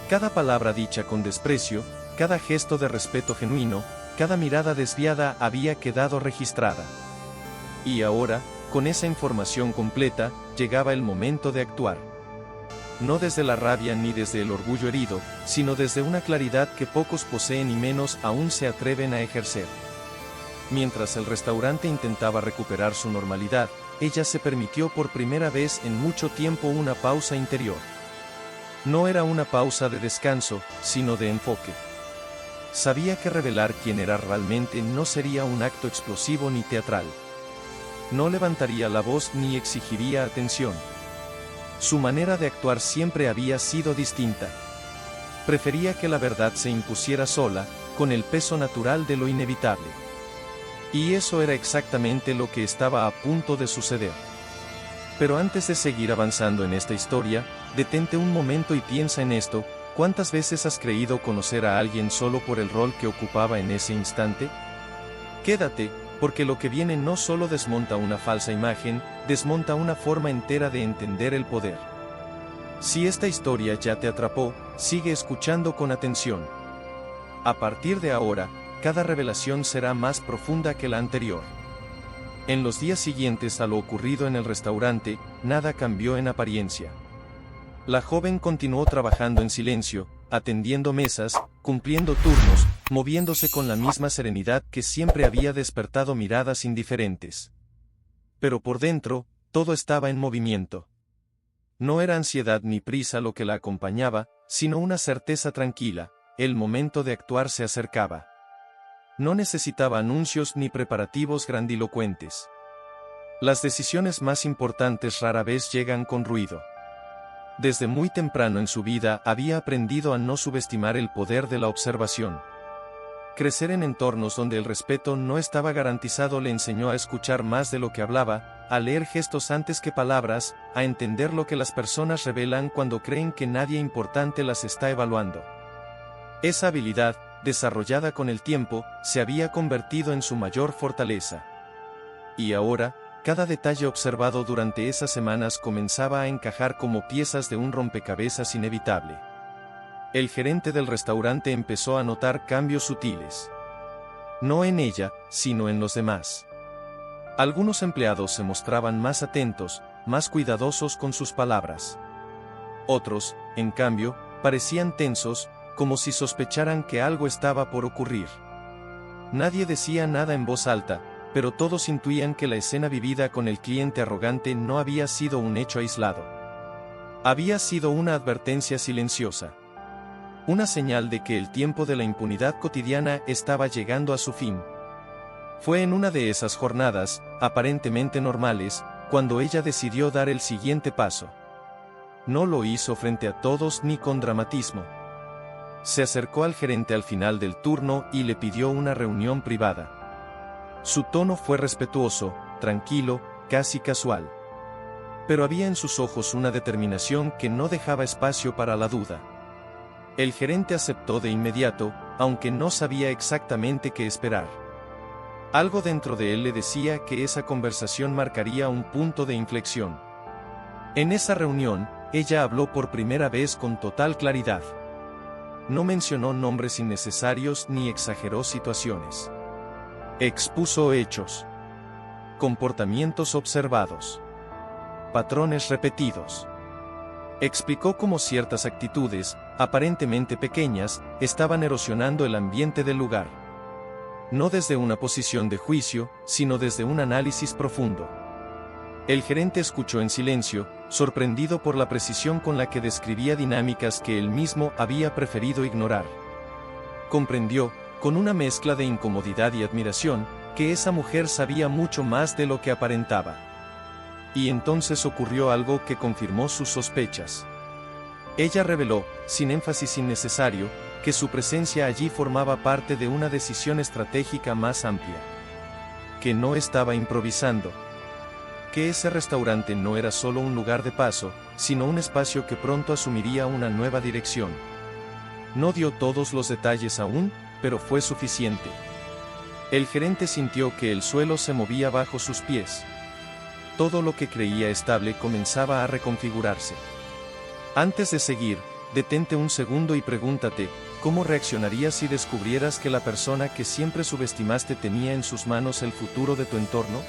Cada palabra dicha con desprecio, cada gesto de respeto genuino, cada mirada desviada había quedado registrada. Y ahora, con esa información completa, llegaba el momento de actuar. No desde la rabia ni desde el orgullo herido, sino desde una claridad que pocos poseen y menos aún se atreven a ejercer. Mientras el restaurante intentaba recuperar su normalidad, ella se permitió por primera vez en mucho tiempo una pausa interior. No era una pausa de descanso, sino de enfoque. Sabía que revelar quién era realmente no sería un acto explosivo ni teatral. No levantaría la voz ni exigiría atención. Su manera de actuar siempre había sido distinta. Prefería que la verdad se impusiera sola, con el peso natural de lo inevitable. Y eso era exactamente lo que estaba a punto de suceder. Pero antes de seguir avanzando en esta historia, detente un momento y piensa en esto: ¿cuántas veces has creído conocer a alguien solo por el rol que ocupaba en ese instante? Quédate, porque lo que viene no solo desmonta una falsa imagen, desmonta una forma entera de entender el poder. Si esta historia ya te atrapó, sigue escuchando con atención. A partir de ahora, cada revelación será más profunda que la anterior. En los días siguientes a lo ocurrido en el restaurante, nada cambió en apariencia. La joven continuó trabajando en silencio, atendiendo mesas, cumpliendo turnos, moviéndose con la misma serenidad que siempre había despertado miradas indiferentes. Pero por dentro, todo estaba en movimiento. No era ansiedad ni prisa lo que la acompañaba, sino una certeza tranquila: el momento de actuar se acercaba. No necesitaba anuncios ni preparativos grandilocuentes. Las decisiones más importantes rara vez llegan con ruido. Desde muy temprano en su vida había aprendido a no subestimar el poder de la observación. Crecer en entornos donde el respeto no estaba garantizado le enseñó a escuchar más de lo que hablaba, a leer gestos antes que palabras, a entender lo que las personas revelan cuando creen que nadie importante las está evaluando. Esa habilidad, desarrollada con el tiempo, se había convertido en su mayor fortaleza. Y ahora, cada detalle observado durante esas semanas comenzaba a encajar como piezas de un rompecabezas inevitable. El gerente del restaurante empezó a notar cambios sutiles. No en ella, sino en los demás. Algunos empleados se mostraban más atentos, más cuidadosos con sus palabras. Otros, en cambio, parecían tensos, como si sospecharan que algo estaba por ocurrir. Nadie decía nada en voz alta, pero todos intuían que la escena vivida con el cliente arrogante no había sido un hecho aislado. Había sido una advertencia silenciosa. Una señal de que el tiempo de la impunidad cotidiana estaba llegando a su fin. Fue en una de esas jornadas, aparentemente normales, cuando ella decidió dar el siguiente paso. No lo hizo frente a todos ni con dramatismo. Se acercó al gerente al final del turno y le pidió una reunión privada. Su tono fue respetuoso, tranquilo, casi casual. Pero había en sus ojos una determinación que no dejaba espacio para la duda. El gerente aceptó de inmediato, aunque no sabía exactamente qué esperar. Algo dentro de él le decía que esa conversación marcaría un punto de inflexión. En esa reunión, ella habló por primera vez con total claridad. No mencionó nombres innecesarios ni exageró situaciones. Expuso hechos, comportamientos observados, patrones repetidos. Explicó cómo ciertas actitudes, aparentemente pequeñas, estaban erosionando el ambiente del lugar. No desde una posición de juicio, sino desde un análisis profundo. El gerente escuchó en silencio, sorprendido por la precisión con la que describía dinámicas que él mismo había preferido ignorar. Comprendió, con una mezcla de incomodidad y admiración, que esa mujer sabía mucho más de lo que aparentaba. Y entonces ocurrió algo que confirmó sus sospechas. Ella reveló, sin énfasis innecesario, que su presencia allí formaba parte de una decisión estratégica más amplia. Que no estaba improvisando. Que ese restaurante no era solo un lugar de paso, sino un espacio que pronto asumiría una nueva dirección. No dio todos los detalles aún, pero fue suficiente. El gerente sintió que el suelo se movía bajo sus pies. Todo lo que creía estable comenzaba a reconfigurarse. Antes de seguir, detente un segundo y pregúntate, ¿cómo reaccionarías si descubrieras que la persona que siempre subestimaste tenía en sus manos el futuro de tu entorno?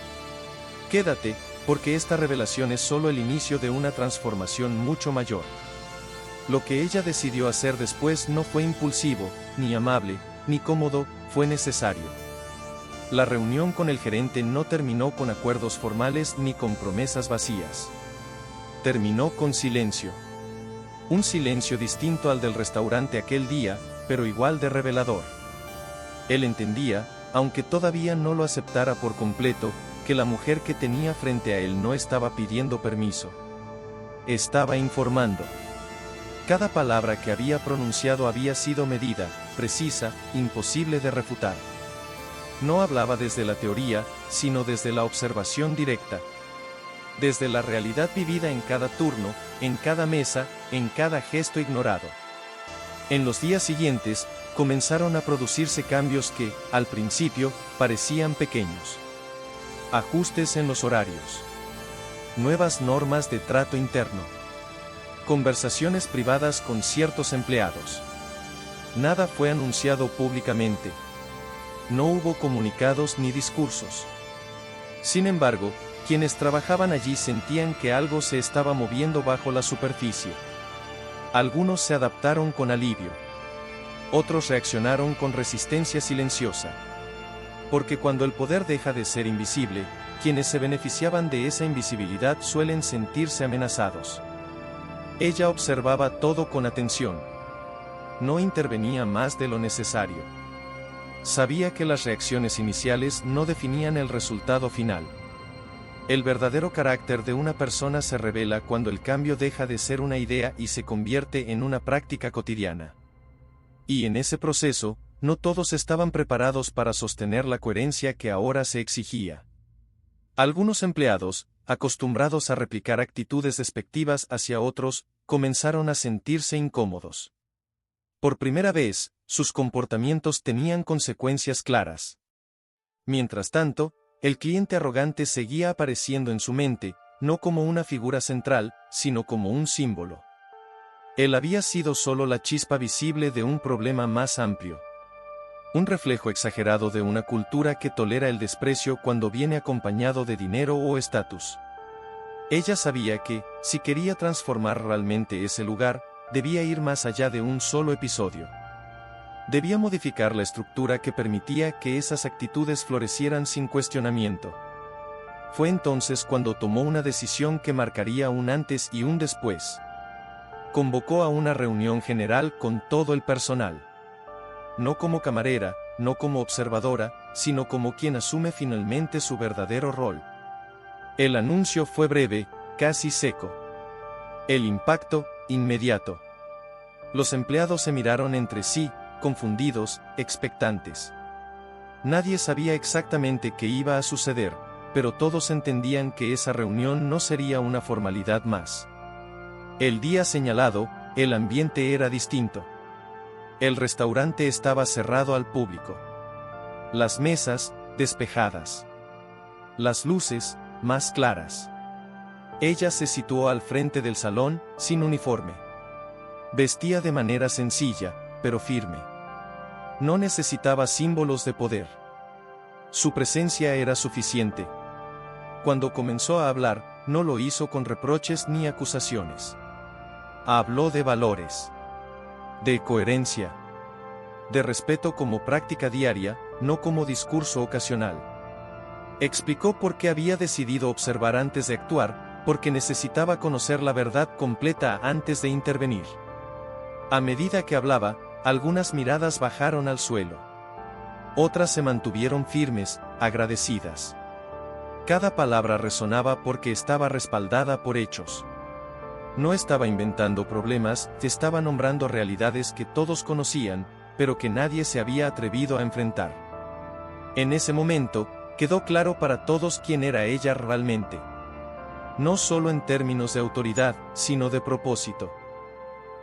Quédate, porque esta revelación es solo el inicio de una transformación mucho mayor. Lo que ella decidió hacer después no fue impulsivo, ni amable, ni cómodo, fue necesario. La reunión con el gerente no terminó con acuerdos formales ni con promesas vacías. Terminó con silencio. Un silencio distinto al del restaurante aquel día, pero igual de revelador. Él entendía, aunque todavía no lo aceptara por completo, que la mujer que tenía frente a él no estaba pidiendo permiso. Estaba informando. Cada palabra que había pronunciado había sido medida, precisa, imposible de refutar. No hablaba desde la teoría, sino desde la observación directa. Desde la realidad vivida en cada turno, en cada mesa, en cada gesto ignorado. En los días siguientes, comenzaron a producirse cambios que, al principio, parecían pequeños. Ajustes en los horarios. Nuevas normas de trato interno. Conversaciones privadas con ciertos empleados. Nada fue anunciado públicamente. No hubo comunicados ni discursos. Sin embargo, quienes trabajaban allí sentían que algo se estaba moviendo bajo la superficie. Algunos se adaptaron con alivio. Otros reaccionaron con resistencia silenciosa. Porque cuando el poder deja de ser invisible, quienes se beneficiaban de esa invisibilidad suelen sentirse amenazados. Ella observaba todo con atención. No intervenía más de lo necesario. Sabía que las reacciones iniciales no definían el resultado final. El verdadero carácter de una persona se revela cuando el cambio deja de ser una idea y se convierte en una práctica cotidiana. Y en ese proceso, no todos estaban preparados para sostener la coherencia que ahora se exigía. Algunos empleados, acostumbrados a replicar actitudes despectivas hacia otros, comenzaron a sentirse incómodos. Por primera vez, sus comportamientos tenían consecuencias claras. Mientras tanto, el cliente arrogante seguía apareciendo en su mente, no como una figura central, sino como un símbolo. Él había sido solo la chispa visible de un problema más amplio. Un reflejo exagerado de una cultura que tolera el desprecio cuando viene acompañado de dinero o estatus. Ella sabía que, si quería transformar realmente ese lugar, debía ir más allá de un solo episodio. Debía modificar la estructura que permitía que esas actitudes florecieran sin cuestionamiento. Fue entonces cuando tomó una decisión que marcaría un antes y un después. Convocó a una reunión general con todo el personal. No como camarera, no como observadora, sino como quien asume finalmente su verdadero rol. El anuncio fue breve, casi seco. El impacto, inmediato. Los empleados se miraron entre sí, confundidos, expectantes. Nadie sabía exactamente qué iba a suceder, pero todos entendían que esa reunión no sería una formalidad más. El día señalado, el ambiente era distinto. El restaurante estaba cerrado al público. Las mesas, despejadas. Las luces, más claras. Ella se situó al frente del salón, sin uniforme. Vestía de manera sencilla, pero firme. No necesitaba símbolos de poder. Su presencia era suficiente. Cuando comenzó a hablar, no lo hizo con reproches ni acusaciones. Habló de valores. De coherencia. De respeto como práctica diaria, no como discurso ocasional. Explicó por qué había decidido observar antes de actuar, porque necesitaba conocer la verdad completa antes de intervenir. A medida que hablaba, algunas miradas bajaron al suelo. Otras se mantuvieron firmes, agradecidas. Cada palabra resonaba porque estaba respaldada por hechos. No estaba inventando problemas, estaba nombrando realidades que todos conocían, pero que nadie se había atrevido a enfrentar. En ese momento, quedó claro para todos quién era ella realmente. No solo en términos de autoridad, sino de propósito.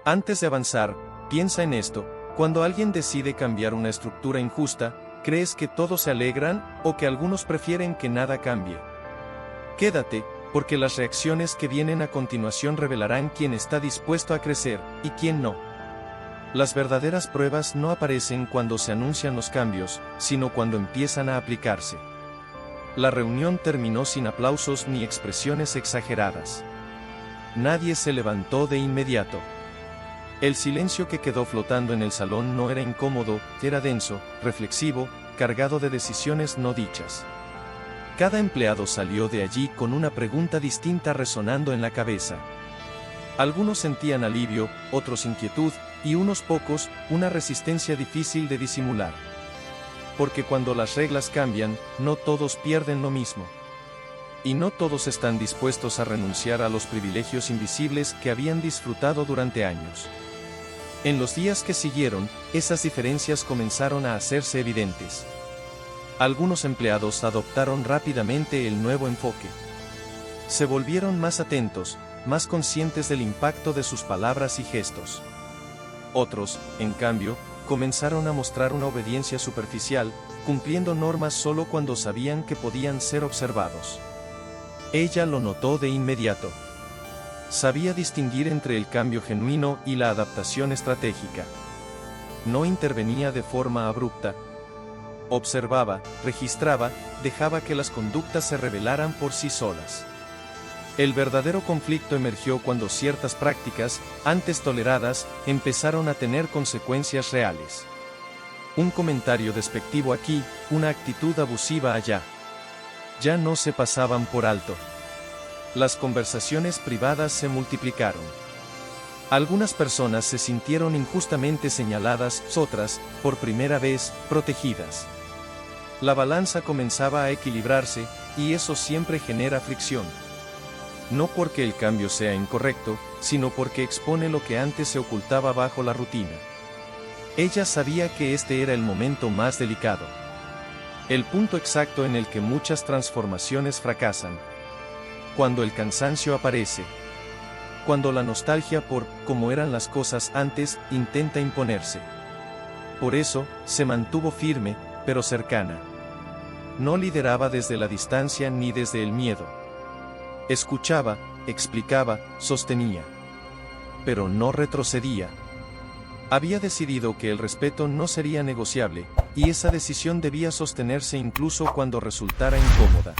Antes de avanzar, piensa en esto: cuando alguien decide cambiar una estructura injusta, ¿crees que todos se alegran, o que algunos prefieren que nada cambie? Quédate, porque las reacciones que vienen a continuación revelarán quién está dispuesto a crecer, y quién no. Las verdaderas pruebas no aparecen cuando se anuncian los cambios, sino cuando empiezan a aplicarse. La reunión terminó sin aplausos ni expresiones exageradas. Nadie se levantó de inmediato. El silencio que quedó flotando en el salón no era incómodo, era denso, reflexivo, cargado de decisiones no dichas. Cada empleado salió de allí con una pregunta distinta resonando en la cabeza. Algunos sentían alivio, otros inquietud, y unos pocos, una resistencia difícil de disimular. Porque cuando las reglas cambian, no todos pierden lo mismo. Y no todos están dispuestos a renunciar a los privilegios invisibles que habían disfrutado durante años. En los días que siguieron, esas diferencias comenzaron a hacerse evidentes. Algunos empleados adoptaron rápidamente el nuevo enfoque. Se volvieron más atentos, más conscientes del impacto de sus palabras y gestos. Otros, en cambio, comenzaron a mostrar una obediencia superficial, cumpliendo normas solo cuando sabían que podían ser observados. Ella lo notó de inmediato. Sabía distinguir entre el cambio genuino y la adaptación estratégica. No intervenía de forma abrupta. Observaba, registraba, dejaba que las conductas se revelaran por sí solas. El verdadero conflicto emergió cuando ciertas prácticas, antes toleradas, empezaron a tener consecuencias reales. Un comentario despectivo aquí, una actitud abusiva allá. Ya no se pasaban por alto. Las conversaciones privadas se multiplicaron. Algunas personas se sintieron injustamente señaladas, otras, por primera vez, protegidas. La balanza comenzaba a equilibrarse, y eso siempre genera fricción. No porque el cambio sea incorrecto, sino porque expone lo que antes se ocultaba bajo la rutina. Ella sabía que este era el momento más delicado. El punto exacto en el que muchas transformaciones fracasan. Cuando el cansancio aparece. Cuando la nostalgia por cómo eran las cosas antes intenta imponerse. Por eso, se mantuvo firme, pero cercana. No lideraba desde la distancia ni desde el miedo. Escuchaba, explicaba, sostenía. Pero no retrocedía. Había decidido que el respeto no sería negociable, y esa decisión debía sostenerse incluso cuando resultara incómoda.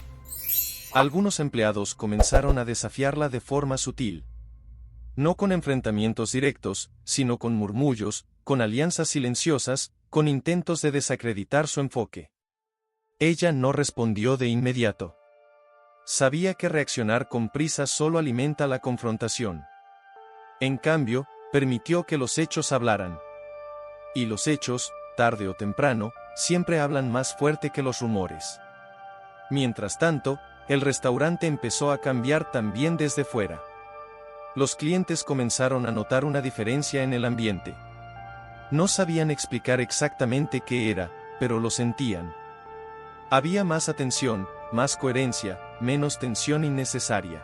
Algunos empleados comenzaron a desafiarla de forma sutil. No con enfrentamientos directos, sino con murmullos, con alianzas silenciosas, con intentos de desacreditar su enfoque. Ella no respondió de inmediato. Sabía que reaccionar con prisa solo alimenta la confrontación. En cambio, permitió que los hechos hablaran. Y los hechos, tarde o temprano, siempre hablan más fuerte que los rumores. Mientras tanto, el restaurante empezó a cambiar también desde fuera. Los clientes comenzaron a notar una diferencia en el ambiente. No sabían explicar exactamente qué era, pero lo sentían. Había más atención, más coherencia, menos tensión innecesaria.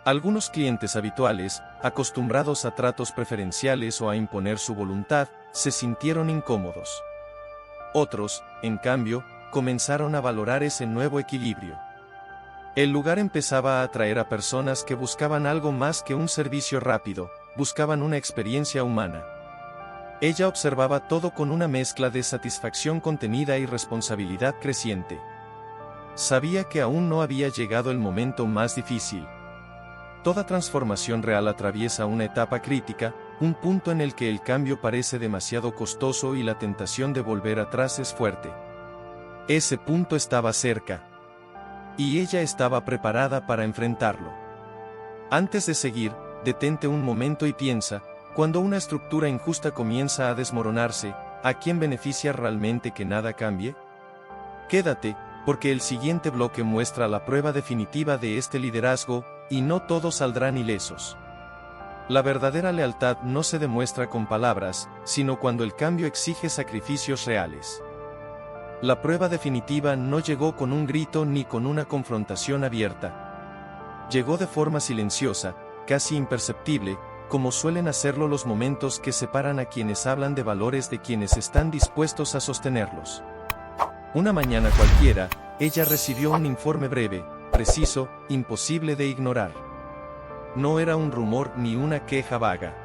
Algunos clientes habituales, acostumbrados a tratos preferenciales o a imponer su voluntad, se sintieron incómodos. Otros, en cambio, comenzaron a valorar ese nuevo equilibrio. El lugar empezaba a atraer a personas que buscaban algo más que un servicio rápido, buscaban una experiencia humana. Ella observaba todo con una mezcla de satisfacción contenida y responsabilidad creciente. Sabía que aún no había llegado el momento más difícil. Toda transformación real atraviesa una etapa crítica, un punto en el que el cambio parece demasiado costoso y la tentación de volver atrás es fuerte. Ese punto estaba cerca. Y ella estaba preparada para enfrentarlo. Antes de seguir, detente un momento y piensa, cuando una estructura injusta comienza a desmoronarse, ¿a quién beneficia realmente que nada cambie? Quédate, porque el siguiente bloque muestra la prueba definitiva de este liderazgo, y no todos saldrán ilesos. La verdadera lealtad no se demuestra con palabras, sino cuando el cambio exige sacrificios reales. La prueba definitiva no llegó con un grito ni con una confrontación abierta. Llegó de forma silenciosa, casi imperceptible, como suelen hacerlo los momentos que separan a quienes hablan de valores de quienes están dispuestos a sostenerlos. Una mañana cualquiera, ella recibió un informe breve, preciso, imposible de ignorar. No era un rumor ni una queja vaga.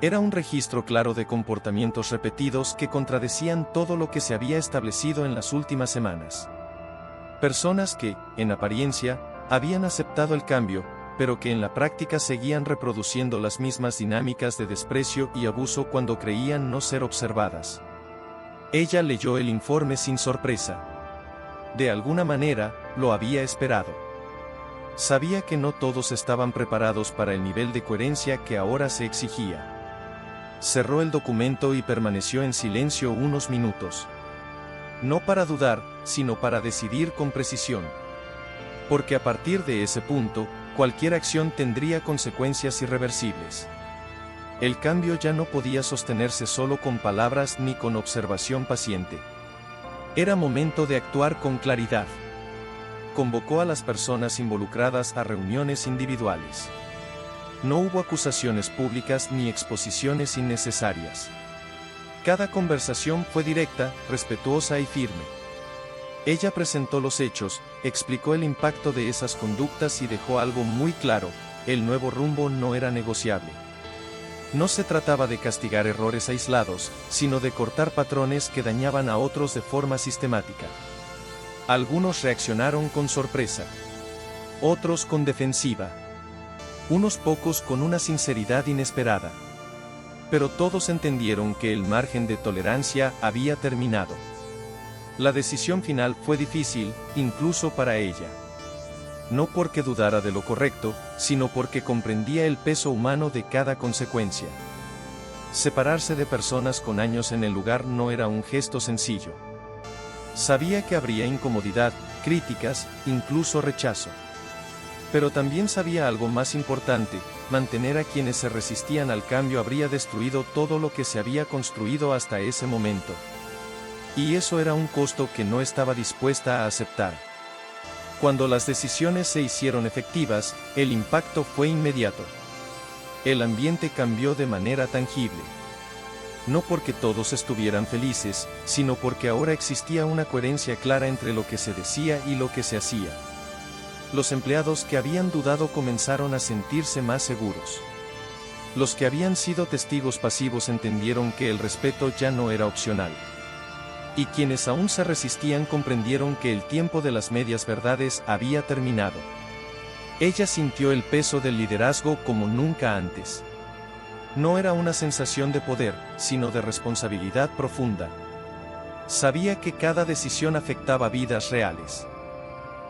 Era un registro claro de comportamientos repetidos que contradecían todo lo que se había establecido en las últimas semanas. Personas que, en apariencia, habían aceptado el cambio, pero que en la práctica seguían reproduciendo las mismas dinámicas de desprecio y abuso cuando creían no ser observadas. Ella leyó el informe sin sorpresa. De alguna manera, lo había esperado. Sabía que no todos estaban preparados para el nivel de coherencia que ahora se exigía. Cerró el documento y permaneció en silencio unos minutos. No para dudar, sino para decidir con precisión. Porque a partir de ese punto, cualquier acción tendría consecuencias irreversibles. El cambio ya no podía sostenerse solo con palabras ni con observación paciente. Era momento de actuar con claridad. Convocó a las personas involucradas a reuniones individuales. No hubo acusaciones públicas ni exposiciones innecesarias. Cada conversación fue directa, respetuosa y firme. Ella presentó los hechos, explicó el impacto de esas conductas y dejó algo muy claro: el nuevo rumbo no era negociable. No se trataba de castigar errores aislados, sino de cortar patrones que dañaban a otros de forma sistemática. Algunos reaccionaron con sorpresa. Otros con defensiva. Unos pocos con una sinceridad inesperada. Pero todos entendieron que el margen de tolerancia había terminado. La decisión final fue difícil, incluso para ella. No porque dudara de lo correcto, sino porque comprendía el peso humano de cada consecuencia. Separarse de personas con años en el lugar no era un gesto sencillo. Sabía que habría incomodidad, críticas, incluso rechazo. Pero también sabía algo más importante: mantener a quienes se resistían al cambio habría destruido todo lo que se había construido hasta ese momento. Y eso era un costo que no estaba dispuesta a aceptar. Cuando las decisiones se hicieron efectivas, el impacto fue inmediato. El ambiente cambió de manera tangible. no porque todos estuvieran felices, sino porque ahora existía una coherencia clara entre lo que se decía y lo que se hacía. Los empleados que habían dudado comenzaron a sentirse más seguros. Los que habían sido testigos pasivos entendieron que el respeto ya no era opcional. Y quienes aún se resistían comprendieron que el tiempo de las medias verdades había terminado. Ella sintió el peso del liderazgo como nunca antes. No era una sensación de poder, sino de responsabilidad profunda. Sabía que cada decisión afectaba vidas reales.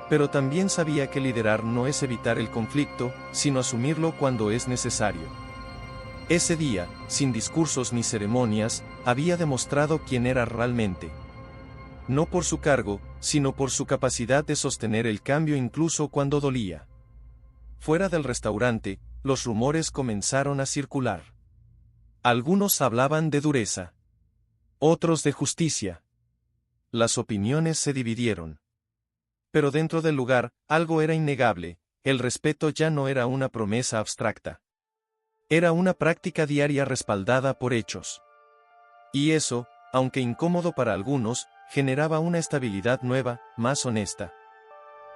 Pero también sabía que liderar no es evitar el conflicto, sino asumirlo cuando es necesario. Ese día, sin discursos ni ceremonias, había demostrado quién era realmente. No por su cargo, sino por su capacidad de sostener el cambio incluso cuando dolía. Fuera del restaurante, los rumores comenzaron a circular. Algunos hablaban de dureza. Otros de justicia. Las opiniones se dividieron. Pero dentro del lugar, algo era innegable: el respeto ya no era una promesa abstracta. Era una práctica diaria respaldada por hechos. Y eso, aunque incómodo para algunos, generaba una estabilidad nueva, más honesta.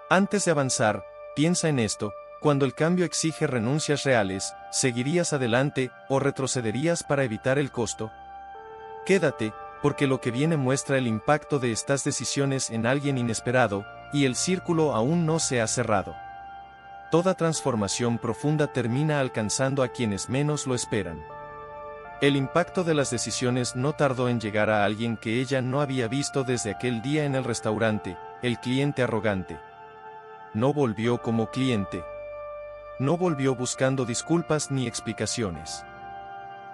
Antes de avanzar, piensa en esto: cuando el cambio exige renuncias reales, ¿seguirías adelante o retrocederías para evitar el costo? Quédate, porque lo que viene muestra el impacto de estas decisiones en alguien inesperado, y el círculo aún no se ha cerrado. Toda transformación profunda termina alcanzando a quienes menos lo esperan. El impacto de las decisiones no tardó en llegar a alguien que ella no había visto desde aquel día en el restaurante: el cliente arrogante. No volvió como cliente. No volvió buscando disculpas ni explicaciones.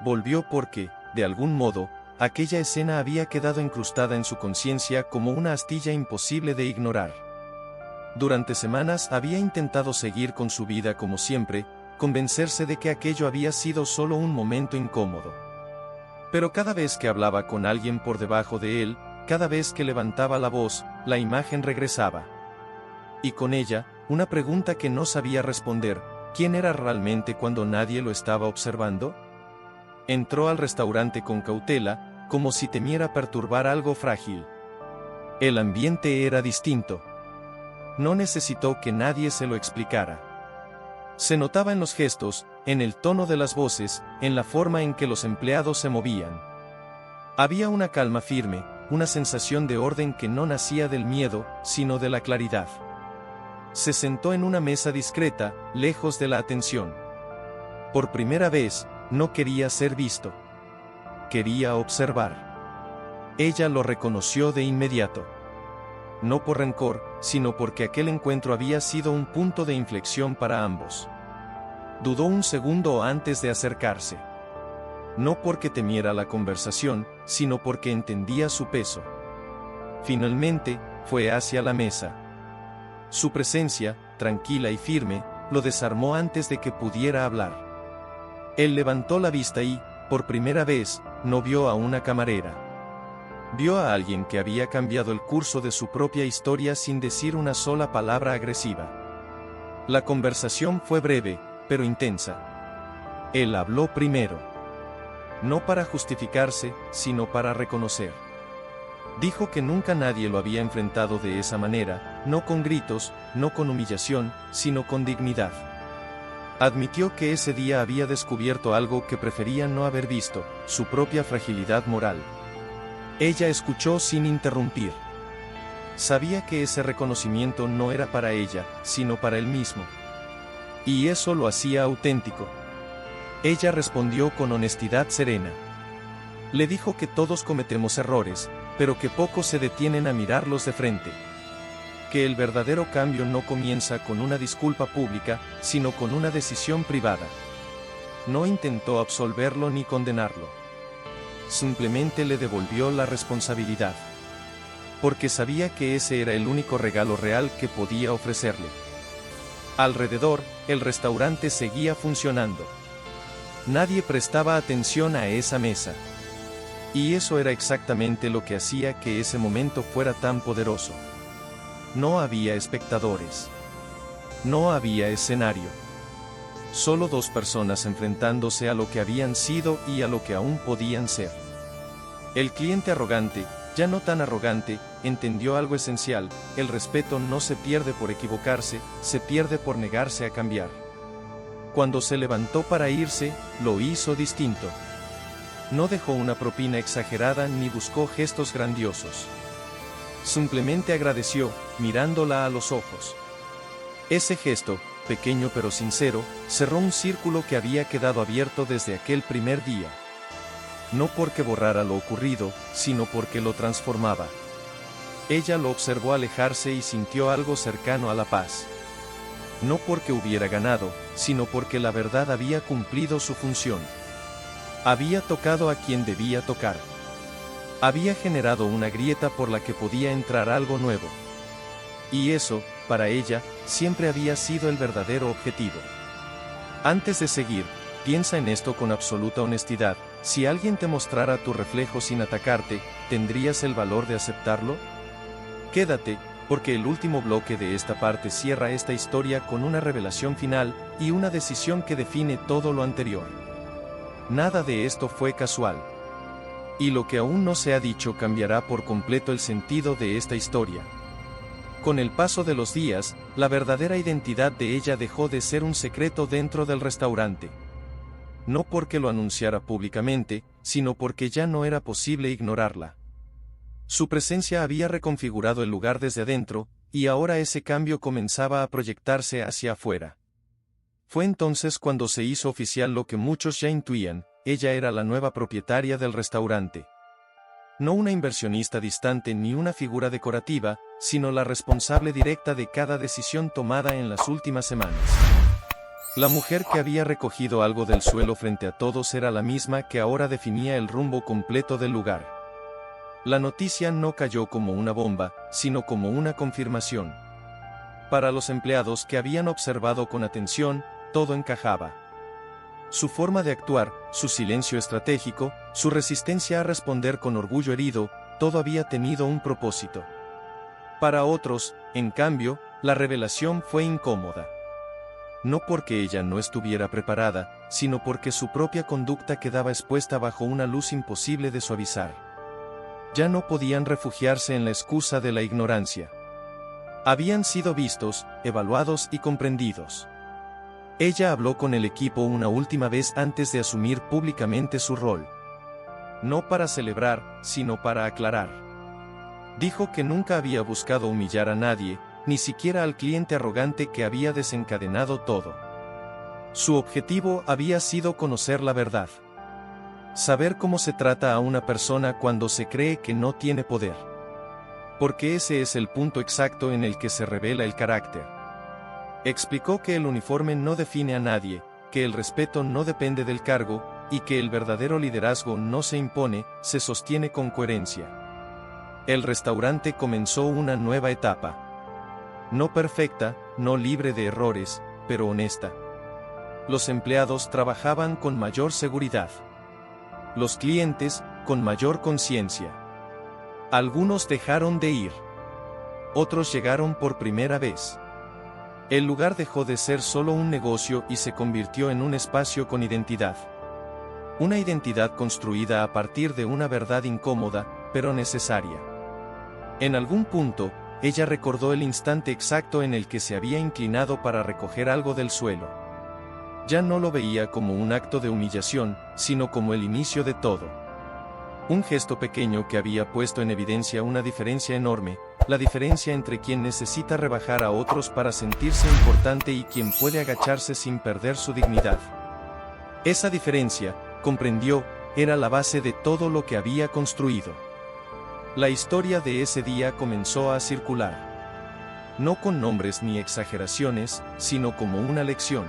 Volvió porque, de algún modo, aquella escena había quedado incrustada en su conciencia como una astilla imposible de ignorar. Durante semanas había intentado seguir con su vida como siempre, convencerse de que aquello había sido solo un momento incómodo. Pero cada vez que hablaba con alguien por debajo de él, cada vez que levantaba la voz, la imagen regresaba. Y con ella, una pregunta que no sabía responder: ¿quién era realmente cuando nadie lo estaba observando? Entró al restaurante con cautela, como si temiera perturbar algo frágil. El ambiente era distinto. No necesitó que nadie se lo explicara. Se notaba en los gestos, en el tono de las voces, en la forma en que los empleados se movían. Había una calma firme, una sensación de orden que no nacía del miedo, sino de la claridad. Se sentó en una mesa discreta, lejos de la atención. Por primera vez, no quería ser visto. Quería observar. Ella lo reconoció de inmediato. No por rencor, sino porque aquel encuentro había sido un punto de inflexión para ambos. Dudó un segundo antes de acercarse. No porque temiera la conversación, sino porque entendía su peso. Finalmente, fue hacia la mesa. Su presencia, tranquila y firme, lo desarmó antes de que pudiera hablar. Él levantó la vista y, por primera vez, no vio a una camarera. Vio a alguien que había cambiado el curso de su propia historia sin decir una sola palabra agresiva. La conversación fue breve, pero intensa. Él habló primero. No para justificarse, sino para reconocer. Dijo que nunca nadie lo había enfrentado de esa manera, no con gritos, no con humillación, sino con dignidad. Admitió que ese día había descubierto algo que prefería no haber visto: su propia fragilidad moral. Ella escuchó sin interrumpir. Sabía que ese reconocimiento no era para ella, sino para él mismo. Y eso lo hacía auténtico. Ella respondió con honestidad serena. Le dijo que todos cometemos errores, pero que pocos se detienen a mirarlos de frente. Que el verdadero cambio no comienza con una disculpa pública, sino con una decisión privada. No intentó absolverlo ni condenarlo. Simplemente le devolvió la responsabilidad. Porque sabía que ese era el único regalo real que podía ofrecerle. Alrededor, el restaurante seguía funcionando. Nadie prestaba atención a esa mesa. Y eso era exactamente lo que hacía que ese momento fuera tan poderoso. No había espectadores. No había escenario. Solo dos personas enfrentándose a lo que habían sido y a lo que aún podían ser. El cliente arrogante, ya no tan arrogante, entendió algo esencial: el respeto no se pierde por equivocarse, se pierde por negarse a cambiar. Cuando se levantó para irse, lo hizo distinto. No dejó una propina exagerada ni buscó gestos grandiosos. Simplemente agradeció, mirándola a los ojos. Ese gesto, pequeño pero sincero, cerró un círculo que había quedado abierto desde aquel primer día. No porque borrara lo ocurrido, sino porque lo transformaba. Ella lo observó alejarse y sintió algo cercano a la paz. No porque hubiera ganado, sino porque la verdad había cumplido su función. Había tocado a quien debía tocar. Había generado una grieta por la que podía entrar algo nuevo. Y eso, para ella, siempre había sido el verdadero objetivo. Antes de seguir, piensa en esto con absoluta honestidad: si alguien te mostrara tu reflejo sin atacarte, ¿tendrías el valor de aceptarlo? Quédate, porque el último bloque de esta parte cierra esta historia con una revelación final, y una decisión que define todo lo anterior. Nada de esto fue casual. Y lo que aún no se ha dicho cambiará por completo el sentido de esta historia. Con el paso de los días, la verdadera identidad de ella dejó de ser un secreto dentro del restaurante. No porque lo anunciara públicamente, sino porque ya no era posible ignorarla. Su presencia había reconfigurado el lugar desde adentro, y ahora ese cambio comenzaba a proyectarse hacia afuera. Fue entonces cuando se hizo oficial lo que muchos ya intuían: ella era la nueva propietaria del restaurante. No una inversionista distante ni una figura decorativa, sino la responsable directa de cada decisión tomada en las últimas semanas. La mujer que había recogido algo del suelo frente a todos era la misma que ahora definía el rumbo completo del lugar. La noticia no cayó como una bomba, sino como una confirmación. Para los empleados que habían observado con atención, todo encajaba. Su forma de actuar, su silencio estratégico, su resistencia a responder con orgullo herido, todo había tenido un propósito. Para otros, en cambio, la revelación fue incómoda. No porque ella no estuviera preparada, sino porque su propia conducta quedaba expuesta bajo una luz imposible de suavizar. Ya no podían refugiarse en la excusa de la ignorancia. Habían sido vistos, evaluados y comprendidos. Ella habló con el equipo una última vez antes de asumir públicamente su rol. No para celebrar, sino para aclarar. Dijo que nunca había buscado humillar a nadie, ni siquiera al cliente arrogante que había desencadenado todo. Su objetivo había sido conocer la verdad. Saber cómo se trata a una persona cuando se cree que no tiene poder. Porque ese es el punto exacto en el que se revela el carácter. Explicó que el uniforme no define a nadie, que el respeto no depende del cargo, y que el verdadero liderazgo no se impone, se sostiene con coherencia. El restaurante comenzó una nueva etapa. No perfecta, no libre de errores, pero honesta. Los empleados trabajaban con mayor seguridad. Los clientes, con mayor conciencia. Algunos dejaron de ir. Otros llegaron por primera vez. El lugar dejó de ser solo un negocio y se convirtió en un espacio con identidad. Una identidad construida a partir de una verdad incómoda, pero necesaria. En algún punto, ella recordó el instante exacto en el que se había inclinado para recoger algo del suelo. Ya no lo veía como un acto de humillación, sino como el inicio de todo. Un gesto pequeño que había puesto en evidencia una diferencia enorme, la diferencia entre quien necesita rebajar a otros para sentirse importante y quien puede agacharse sin perder su dignidad. Esa diferencia, comprendió, era la base de todo lo que había construido. La historia de ese día comenzó a circular. No con nombres ni exageraciones, sino como una lección.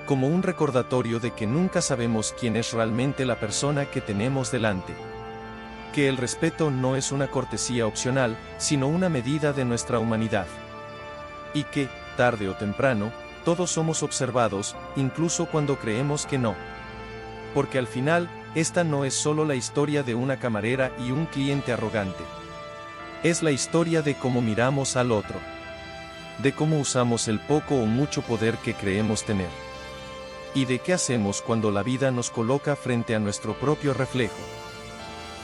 Como un recordatorio de que nunca sabemos quién es realmente la persona que tenemos delante. Que el respeto no es una cortesía opcional, sino una medida de nuestra humanidad. Y que, tarde o temprano, todos somos observados, incluso cuando creemos que no. Porque al final, esta no es solo la historia de una camarera y un cliente arrogante. Es la historia de cómo miramos al otro. De cómo usamos el poco o mucho poder que creemos tener. Y de qué hacemos cuando la vida nos coloca frente a nuestro propio reflejo.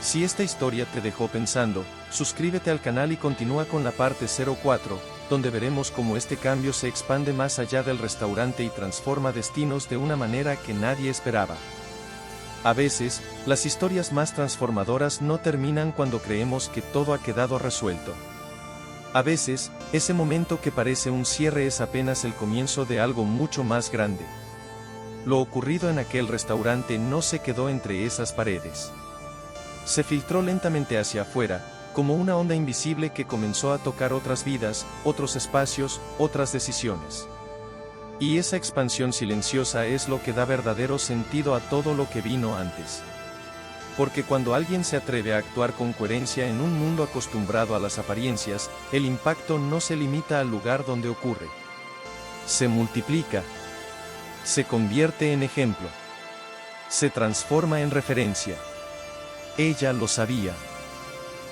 Si esta historia te dejó pensando, suscríbete al canal y continúa con la parte 04, donde veremos cómo este cambio se expande más allá del restaurante y transforma destinos de una manera que nadie esperaba. A veces, las historias más transformadoras no terminan cuando creemos que todo ha quedado resuelto. A veces, ese momento que parece un cierre es apenas el comienzo de algo mucho más grande. Lo ocurrido en aquel restaurante no se quedó entre esas paredes. Se filtró lentamente hacia afuera, como una onda invisible que comenzó a tocar otras vidas, otros espacios, otras decisiones. Y esa expansión silenciosa es lo que da verdadero sentido a todo lo que vino antes. Porque cuando alguien se atreve a actuar con coherencia en un mundo acostumbrado a las apariencias, el impacto no se limita al lugar donde ocurre. Se multiplica. Se convierte en ejemplo. Se transforma en referencia. Ella lo sabía.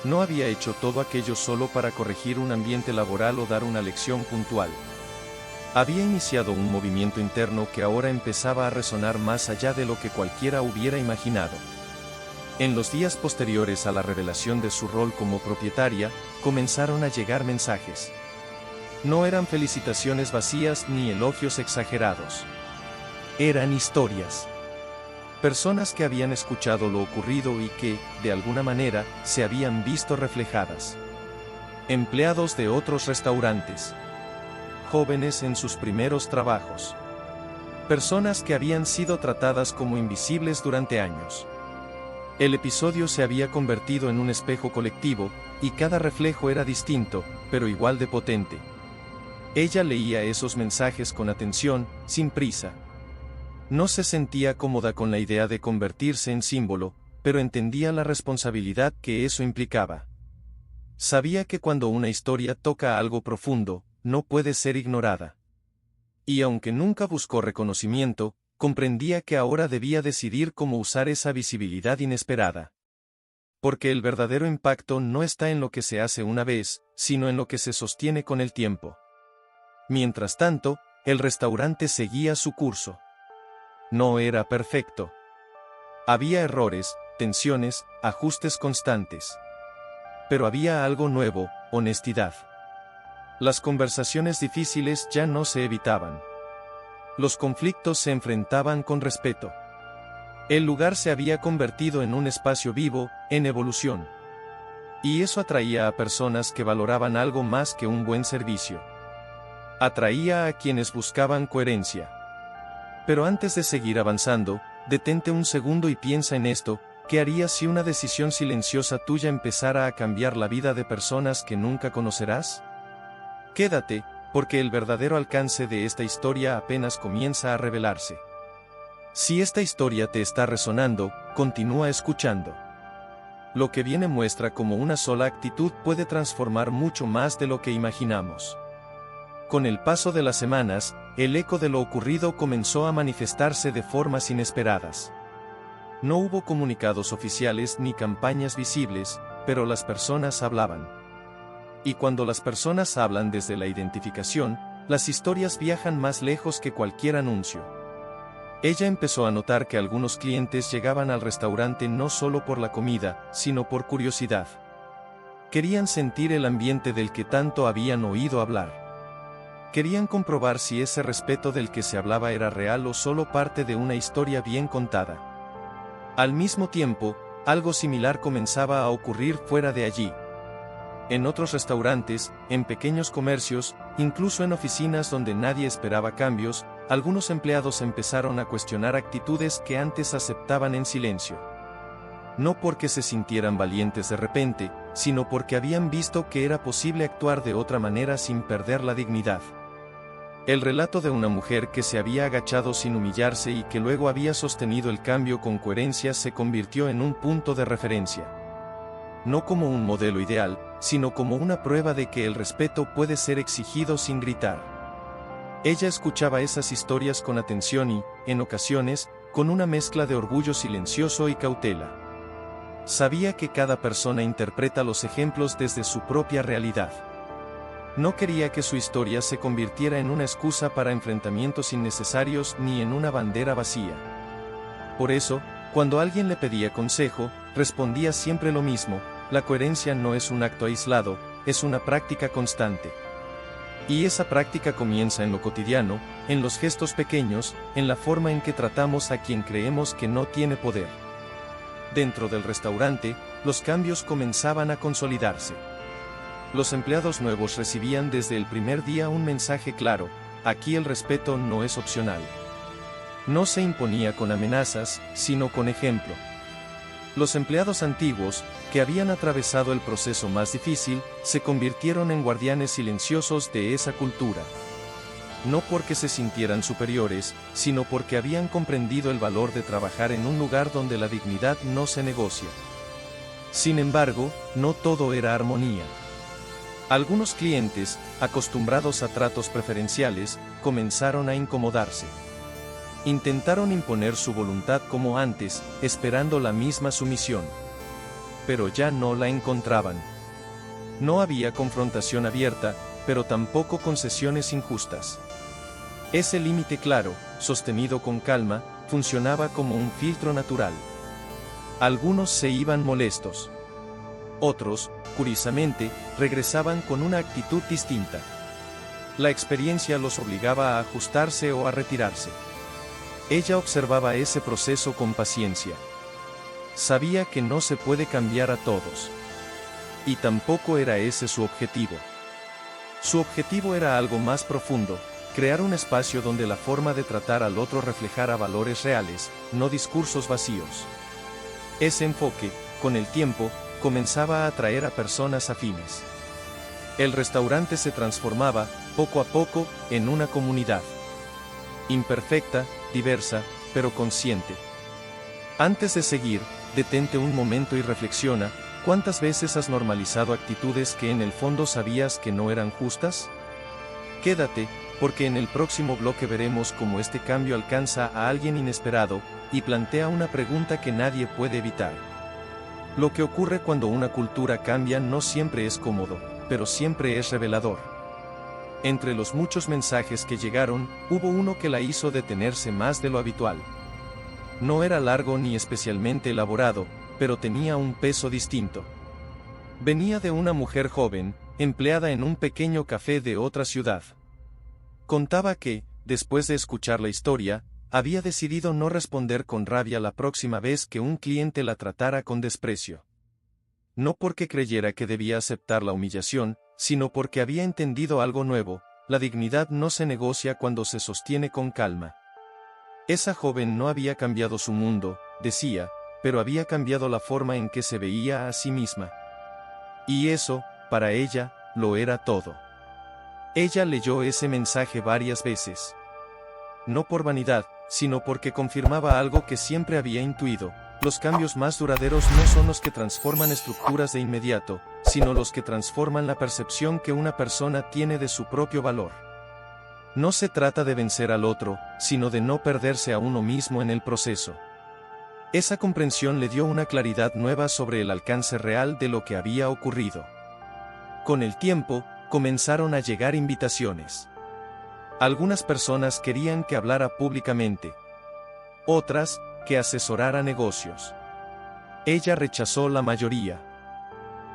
No había hecho todo aquello solo para corregir un ambiente laboral o dar una lección puntual. Había iniciado un movimiento interno que ahora empezaba a resonar más allá de lo que cualquiera hubiera imaginado. En los días posteriores a la revelación de su rol como propietaria, comenzaron a llegar mensajes. No eran felicitaciones vacías ni elogios exagerados. Eran historias. Personas que habían escuchado lo ocurrido y que, de alguna manera, se habían visto reflejadas. Empleados de otros restaurantes. Jóvenes en sus primeros trabajos. Personas que habían sido tratadas como invisibles durante años. El episodio se había convertido en un espejo colectivo, y cada reflejo era distinto, pero igual de potente. Ella leía esos mensajes con atención, sin prisa. No se sentía cómoda con la idea de convertirse en símbolo, pero entendía la responsabilidad que eso implicaba. Sabía que cuando una historia toca algo profundo, no puede ser ignorada. Y aunque nunca buscó reconocimiento, comprendía que ahora debía decidir cómo usar esa visibilidad inesperada. Porque el verdadero impacto no está en lo que se hace una vez, sino en lo que se sostiene con el tiempo. Mientras tanto, el restaurante seguía su curso. No era perfecto. Había errores, tensiones, ajustes constantes. Pero había algo nuevo: honestidad. Las conversaciones difíciles ya no se evitaban. Los conflictos se enfrentaban con respeto. El lugar se había convertido en un espacio vivo, en evolución. Y eso atraía a personas que valoraban algo más que un buen servicio. Atraía a quienes buscaban coherencia. Pero antes de seguir avanzando, detente un segundo y piensa en esto: ¿qué harías si una decisión silenciosa tuya empezara a cambiar la vida de personas que nunca conocerás? Quédate, porque el verdadero alcance de esta historia apenas comienza a revelarse. Si esta historia te está resonando, continúa escuchando. Lo que viene muestra cómo una sola actitud puede transformar mucho más de lo que imaginamos. Con el paso de las semanas, el eco de lo ocurrido comenzó a manifestarse de formas inesperadas. No hubo comunicados oficiales ni campañas visibles, pero las personas hablaban. Y cuando las personas hablan desde la identificación, las historias viajan más lejos que cualquier anuncio. Ella empezó a notar que algunos clientes llegaban al restaurante no solo por la comida, sino por curiosidad. Querían sentir el ambiente del que tanto habían oído hablar. Querían comprobar si ese respeto del que se hablaba era real o solo parte de una historia bien contada. Al mismo tiempo, algo similar comenzaba a ocurrir fuera de allí. En otros restaurantes, en pequeños comercios, incluso en oficinas donde nadie esperaba cambios, algunos empleados empezaron a cuestionar actitudes que antes aceptaban en silencio. No porque se sintieran valientes de repente, sino porque habían visto que era posible actuar de otra manera sin perder la dignidad. El relato de una mujer que se había agachado sin humillarse y que luego había sostenido el cambio con coherencia se convirtió en un punto de referencia. No como un modelo ideal, sino como una prueba de que el respeto puede ser exigido sin gritar. Ella escuchaba esas historias con atención y, en ocasiones, con una mezcla de orgullo silencioso y cautela. Sabía que cada persona interpreta los ejemplos desde su propia realidad. No quería que su historia se convirtiera en una excusa para enfrentamientos innecesarios ni en una bandera vacía. Por eso, cuando alguien le pedía consejo, respondía siempre lo mismo: la coherencia no es un acto aislado, es una práctica constante. Y esa práctica comienza en lo cotidiano, en los gestos pequeños, en la forma en que tratamos a quien creemos que no tiene poder. Dentro del restaurante, los cambios comenzaban a consolidarse. Los empleados nuevos recibían desde el primer día un mensaje claro: aquí el respeto no es opcional. No se imponía con amenazas, sino con ejemplo. Los empleados antiguos, que habían atravesado el proceso más difícil, se convirtieron en guardianes silenciosos de esa cultura. No porque se sintieran superiores, sino porque habían comprendido el valor de trabajar en un lugar donde la dignidad no se negocia. Sin embargo, no todo era armonía. Algunos clientes, acostumbrados a tratos preferenciales, comenzaron a incomodarse. Intentaron imponer su voluntad como antes, esperando la misma sumisión. Pero ya no la encontraban. No había confrontación abierta, pero tampoco concesiones injustas. Ese límite claro, sostenido con calma, funcionaba como un filtro natural. Algunos se iban molestos. Otros, curiosamente, regresaban con una actitud distinta. La experiencia los obligaba a ajustarse o a retirarse. Ella observaba ese proceso con paciencia. Sabía que no se puede cambiar a todos. Y tampoco era ese su objetivo. Su objetivo era algo más profundo: crear un espacio donde la forma de tratar al otro reflejara valores reales, no discursos vacíos. Ese enfoque, con el tiempo, comenzaba a atraer a personas afines. El restaurante se transformaba, poco a poco, en una comunidad. Imperfecta, diversa, pero consciente. Antes de seguir, detente un momento y reflexiona: ¿cuántas veces has normalizado actitudes que en el fondo sabías que no eran justas? Quédate, porque en el próximo bloque veremos cómo este cambio alcanza a alguien inesperado, y plantea una pregunta que nadie puede evitar. Lo que ocurre cuando una cultura cambia no siempre es cómodo, pero siempre es revelador. Entre los muchos mensajes que llegaron, hubo uno que la hizo detenerse más de lo habitual. No era largo ni especialmente elaborado, pero tenía un peso distinto. Venía de una mujer joven, empleada en un pequeño café de otra ciudad. Contaba que, después de escuchar la historia, había decidido no responder con rabia la próxima vez que un cliente la tratara con desprecio. No porque creyera que debía aceptar la humillación, sino porque había entendido algo nuevo: la dignidad no se negocia cuando se sostiene con calma. Esa joven no había cambiado su mundo, decía, pero había cambiado la forma en que se veía a sí misma. Y eso, para ella, lo era todo. Ella leyó ese mensaje varias veces. No por vanidad, sino porque confirmaba algo que siempre había intuido: los cambios más duraderos no son los que transforman estructuras de inmediato, sino los que transforman la percepción que una persona tiene de su propio valor. No se trata de vencer al otro, sino de no perderse a uno mismo en el proceso. Esa comprensión le dio una claridad nueva sobre el alcance real de lo que había ocurrido. Con el tiempo, comenzaron a llegar invitaciones. Algunas personas querían que hablara públicamente. Otras, que asesorara negocios. Ella rechazó la mayoría.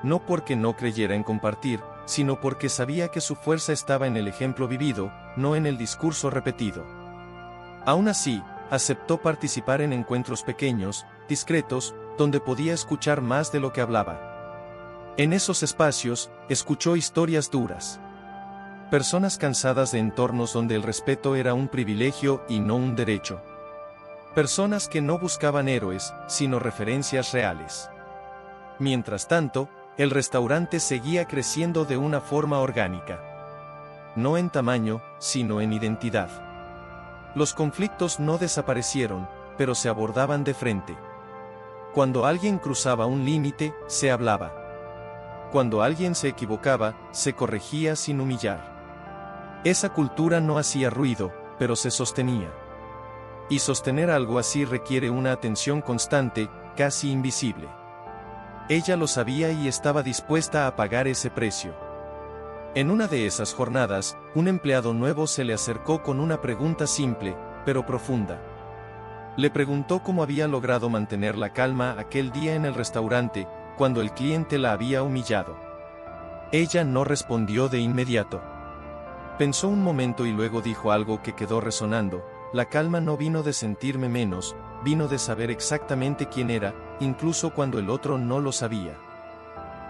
No porque no creyera en compartir, sino porque sabía que su fuerza estaba en el ejemplo vivido, no en el discurso repetido. Aún así, aceptó participar en encuentros pequeños, discretos, donde podía escuchar más de lo que hablaba. En esos espacios, escuchó historias duras. Personas cansadas de entornos donde el respeto era un privilegio y no un derecho. Personas que no buscaban héroes, sino referencias reales. Mientras tanto, el restaurante seguía creciendo de una forma orgánica. No en tamaño, sino en identidad. Los conflictos no desaparecieron, pero se abordaban de frente. Cuando alguien cruzaba un límite, se hablaba. Cuando alguien se equivocaba, se corregía sin humillar. Esa cultura no hacía ruido, pero se sostenía. Y sostener algo así requiere una atención constante, casi invisible. Ella lo sabía y estaba dispuesta a pagar ese precio. En una de esas jornadas, un empleado nuevo se le acercó con una pregunta simple, pero profunda. Le preguntó cómo había logrado mantener la calma aquel día en el restaurante, cuando el cliente la había humillado. Ella no respondió de inmediato. Pensó un momento y luego dijo algo que quedó resonando: la calma no vino de sentirme menos, vino de saber exactamente quién era, incluso cuando el otro no lo sabía.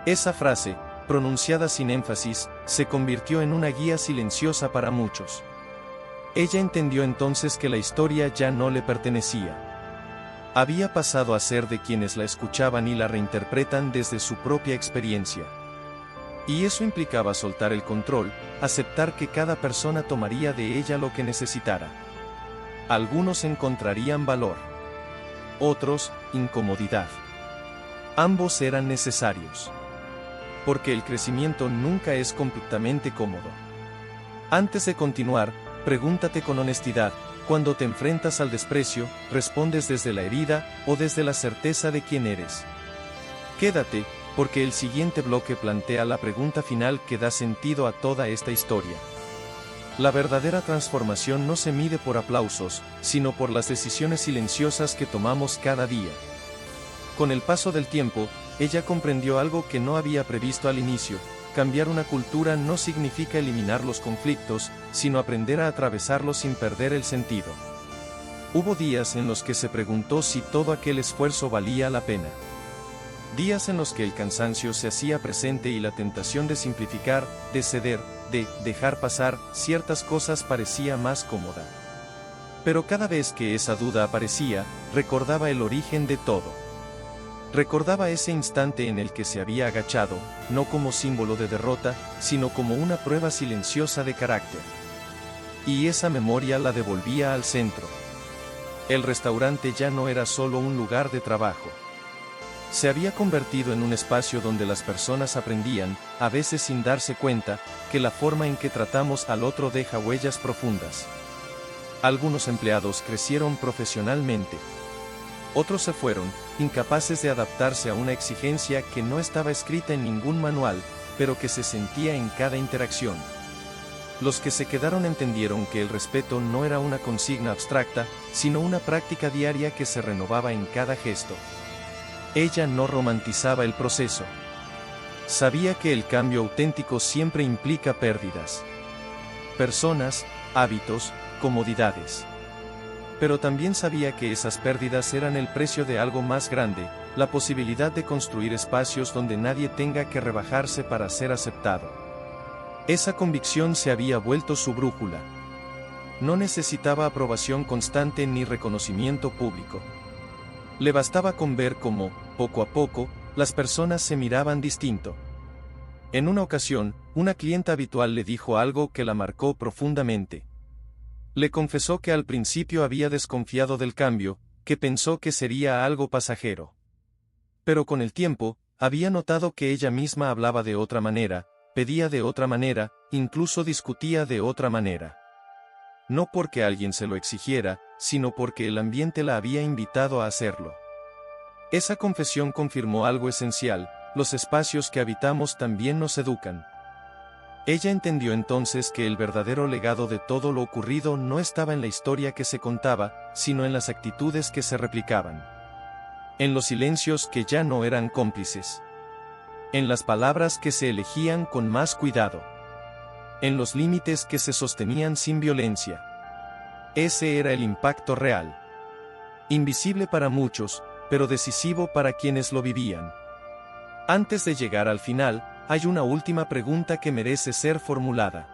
Esa frase, pronunciada sin énfasis, se convirtió en una guía silenciosa para muchos. Ella entendió entonces que la historia ya no le pertenecía. Había pasado a ser de quienes la escuchaban y la reinterpretan desde su propia experiencia. Y eso implicaba soltar el control, aceptar que cada persona tomaría de ella lo que necesitara. Algunos encontrarían valor. Otros, incomodidad. Ambos eran necesarios. Porque el crecimiento nunca es completamente cómodo. Antes de continuar, pregúntate con honestidad: cuando te enfrentas al desprecio, ¿respondes desde la herida o desde la certeza de quién eres? Quédate, porque el siguiente bloque plantea la pregunta final que da sentido a toda esta historia. La verdadera transformación no se mide por aplausos, sino por las decisiones silenciosas que tomamos cada día. Con el paso del tiempo, ella comprendió algo que no había previsto al inicio: cambiar una cultura no significa eliminar los conflictos, sino aprender a atravesarlos sin perder el sentido. Hubo días en los que se preguntó si todo aquel esfuerzo valía la pena. Días en los que el cansancio se hacía presente y la tentación de simplificar, de ceder, de dejar pasar ciertas cosas parecía más cómoda. Pero cada vez que esa duda aparecía, recordaba el origen de todo. Recordaba ese instante en el que se había agachado, no como símbolo de derrota, sino como una prueba silenciosa de carácter. Y esa memoria la devolvía al centro. El restaurante ya no era solo un lugar de trabajo. Se había convertido en un espacio donde las personas aprendían, a veces sin darse cuenta, que la forma en que tratamos al otro deja huellas profundas. Algunos empleados crecieron profesionalmente. Otros se fueron, incapaces de adaptarse a una exigencia que no estaba escrita en ningún manual, pero que se sentía en cada interacción. Los que se quedaron entendieron que el respeto no era una consigna abstracta, sino una práctica diaria que se renovaba en cada gesto. Ella no romantizaba el proceso. Sabía que el cambio auténtico siempre implica pérdidas. Personas, hábitos, comodidades. Pero también sabía que esas pérdidas eran el precio de algo más grande: la posibilidad de construir espacios donde nadie tenga que rebajarse para ser aceptado. Esa convicción se había vuelto su brújula. No necesitaba aprobación constante ni reconocimiento público. Le bastaba con ver cómo, poco a poco, las personas se miraban distinto. En una ocasión, una clienta habitual le dijo algo que la marcó profundamente. Le confesó que al principio había desconfiado del cambio, que pensó que sería algo pasajero. Pero con el tiempo, había notado que ella misma hablaba de otra manera, pedía de otra manera, incluso discutía de otra manera. No porque alguien se lo exigiera, sino porque el ambiente la había invitado a hacerlo. Esa confesión confirmó algo esencial: los espacios que habitamos también nos educan. Ella entendió entonces que el verdadero legado de todo lo ocurrido no estaba en la historia que se contaba, sino en las actitudes que se replicaban. En los silencios que ya no eran cómplices. En las palabras que se elegían con más cuidado. En los límites que se sostenían sin violencia. Ese era el impacto real. Invisible para muchos, pero decisivo para quienes lo vivían. Antes de llegar al final, hay una última pregunta que merece ser formulada.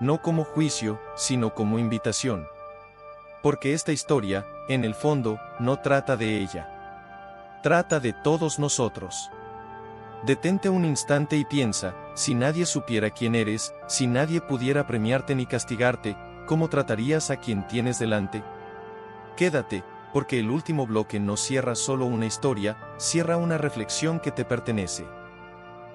No como juicio, sino como invitación. Porque esta historia, en el fondo, no trata de ella. Trata de todos nosotros. Detente un instante y piensa: si nadie supiera quién eres, si nadie pudiera premiarte ni castigarte, ¿cómo tratarías a quien tienes delante? Quédate, porque el último bloque no cierra solo una historia, cierra una reflexión que te pertenece.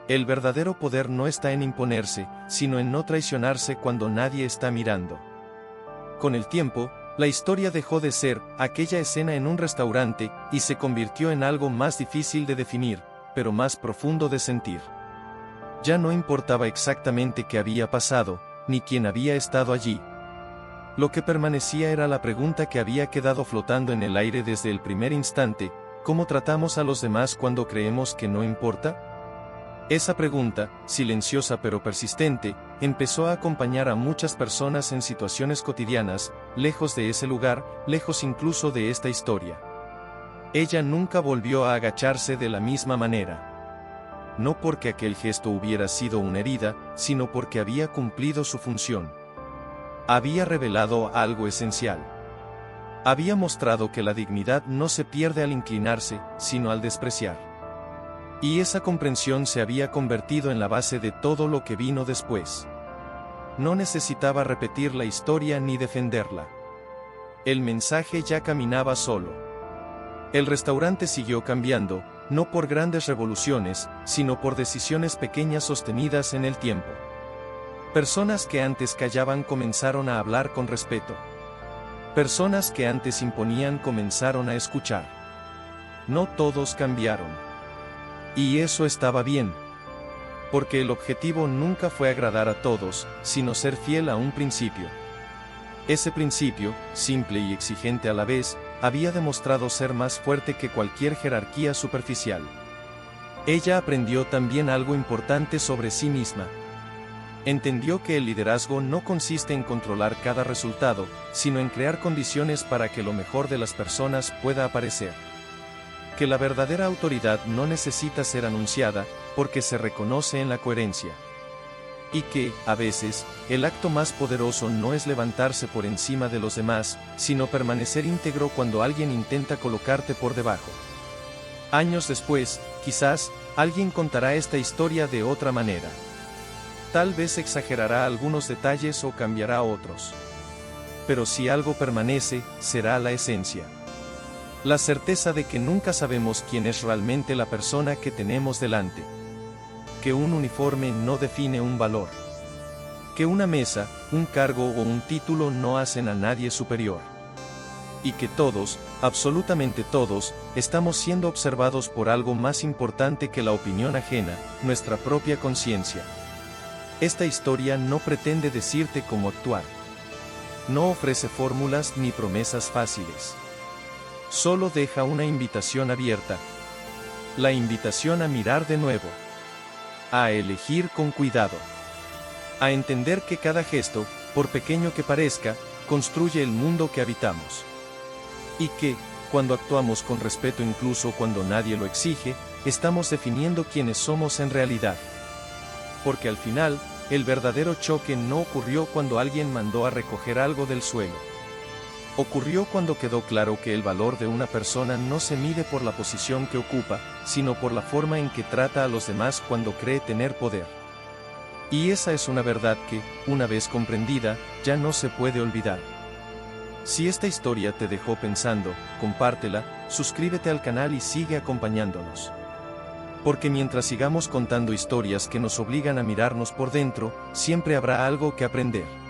El verdadero poder no está en imponerse, sino en no traicionarse cuando nadie está mirando. Con el tiempo, la historia dejó de ser aquella escena en un restaurante y se convirtió en algo más difícil de definir, pero más profundo de sentir. Ya no importaba exactamente qué había pasado, ni quién había estado allí. Lo que permanecía era la pregunta que había quedado flotando en el aire desde el primer instante: ¿cómo tratamos a los demás cuando creemos que no importa? Esa pregunta, silenciosa pero persistente, empezó a acompañar a muchas personas en situaciones cotidianas, lejos de ese lugar, lejos incluso de esta historia. Ella nunca volvió a agacharse de la misma manera. No porque aquel gesto hubiera sido una herida, sino porque había cumplido su función. Había revelado algo esencial. Había mostrado que la dignidad no se pierde al inclinarse, sino al despreciar. Y esa comprensión se había convertido en la base de todo lo que vino después. No necesitaba repetir la historia ni defenderla. El mensaje ya caminaba solo. El restaurante siguió cambiando, no por grandes revoluciones, sino por decisiones pequeñas sostenidas en el tiempo. Personas que antes callaban comenzaron a hablar con respeto. Personas que antes imponían comenzaron a escuchar. No todos cambiaron. Y eso estaba bien. Porque el objetivo nunca fue agradar a todos, sino ser fiel a un principio. Ese principio, simple y exigente a la vez, había demostrado ser más fuerte que cualquier jerarquía superficial. Ella aprendió también algo importante sobre sí misma. Entendió que el liderazgo no consiste en controlar cada resultado, sino en crear condiciones para que lo mejor de las personas pueda aparecer. Que la verdadera autoridad no necesita ser anunciada, porque se reconoce en la coherencia. Y que, a veces, el acto más poderoso no es levantarse por encima de los demás, sino permanecer íntegro cuando alguien intenta colocarte por debajo. Años después, quizás, alguien contará esta historia de otra manera. Tal vez exagerará algunos detalles o cambiará otros. Pero si algo permanece, será la esencia. La certeza de que nunca sabemos quién es realmente la persona que tenemos delante. Que un uniforme no define un valor. Que una mesa, un cargo o un título no hacen a nadie superior. Y que todos, absolutamente todos, estamos siendo observados por algo más importante que la opinión ajena, nuestra propia conciencia. Esta historia no pretende decirte cómo actuar. No ofrece fórmulas ni promesas fáciles. Solo deja una invitación abierta. La invitación a mirar de nuevo. A elegir con cuidado. A entender que cada gesto, por pequeño que parezca, construye el mundo que habitamos. Y que, cuando actuamos con respeto incluso cuando nadie lo exige, estamos definiendo quiénes somos en realidad. Porque al final, el verdadero choque no ocurrió cuando alguien mandó a recoger algo del suelo. Ocurrió cuando quedó claro que el valor de una persona no se mide por la posición que ocupa, sino por la forma en que trata a los demás cuando cree tener poder. Y esa es una verdad que, una vez comprendida, ya no se puede olvidar. Si esta historia te dejó pensando, compártela, suscríbete al canal y sigue acompañándonos. Porque mientras sigamos contando historias que nos obligan a mirarnos por dentro, siempre habrá algo que aprender.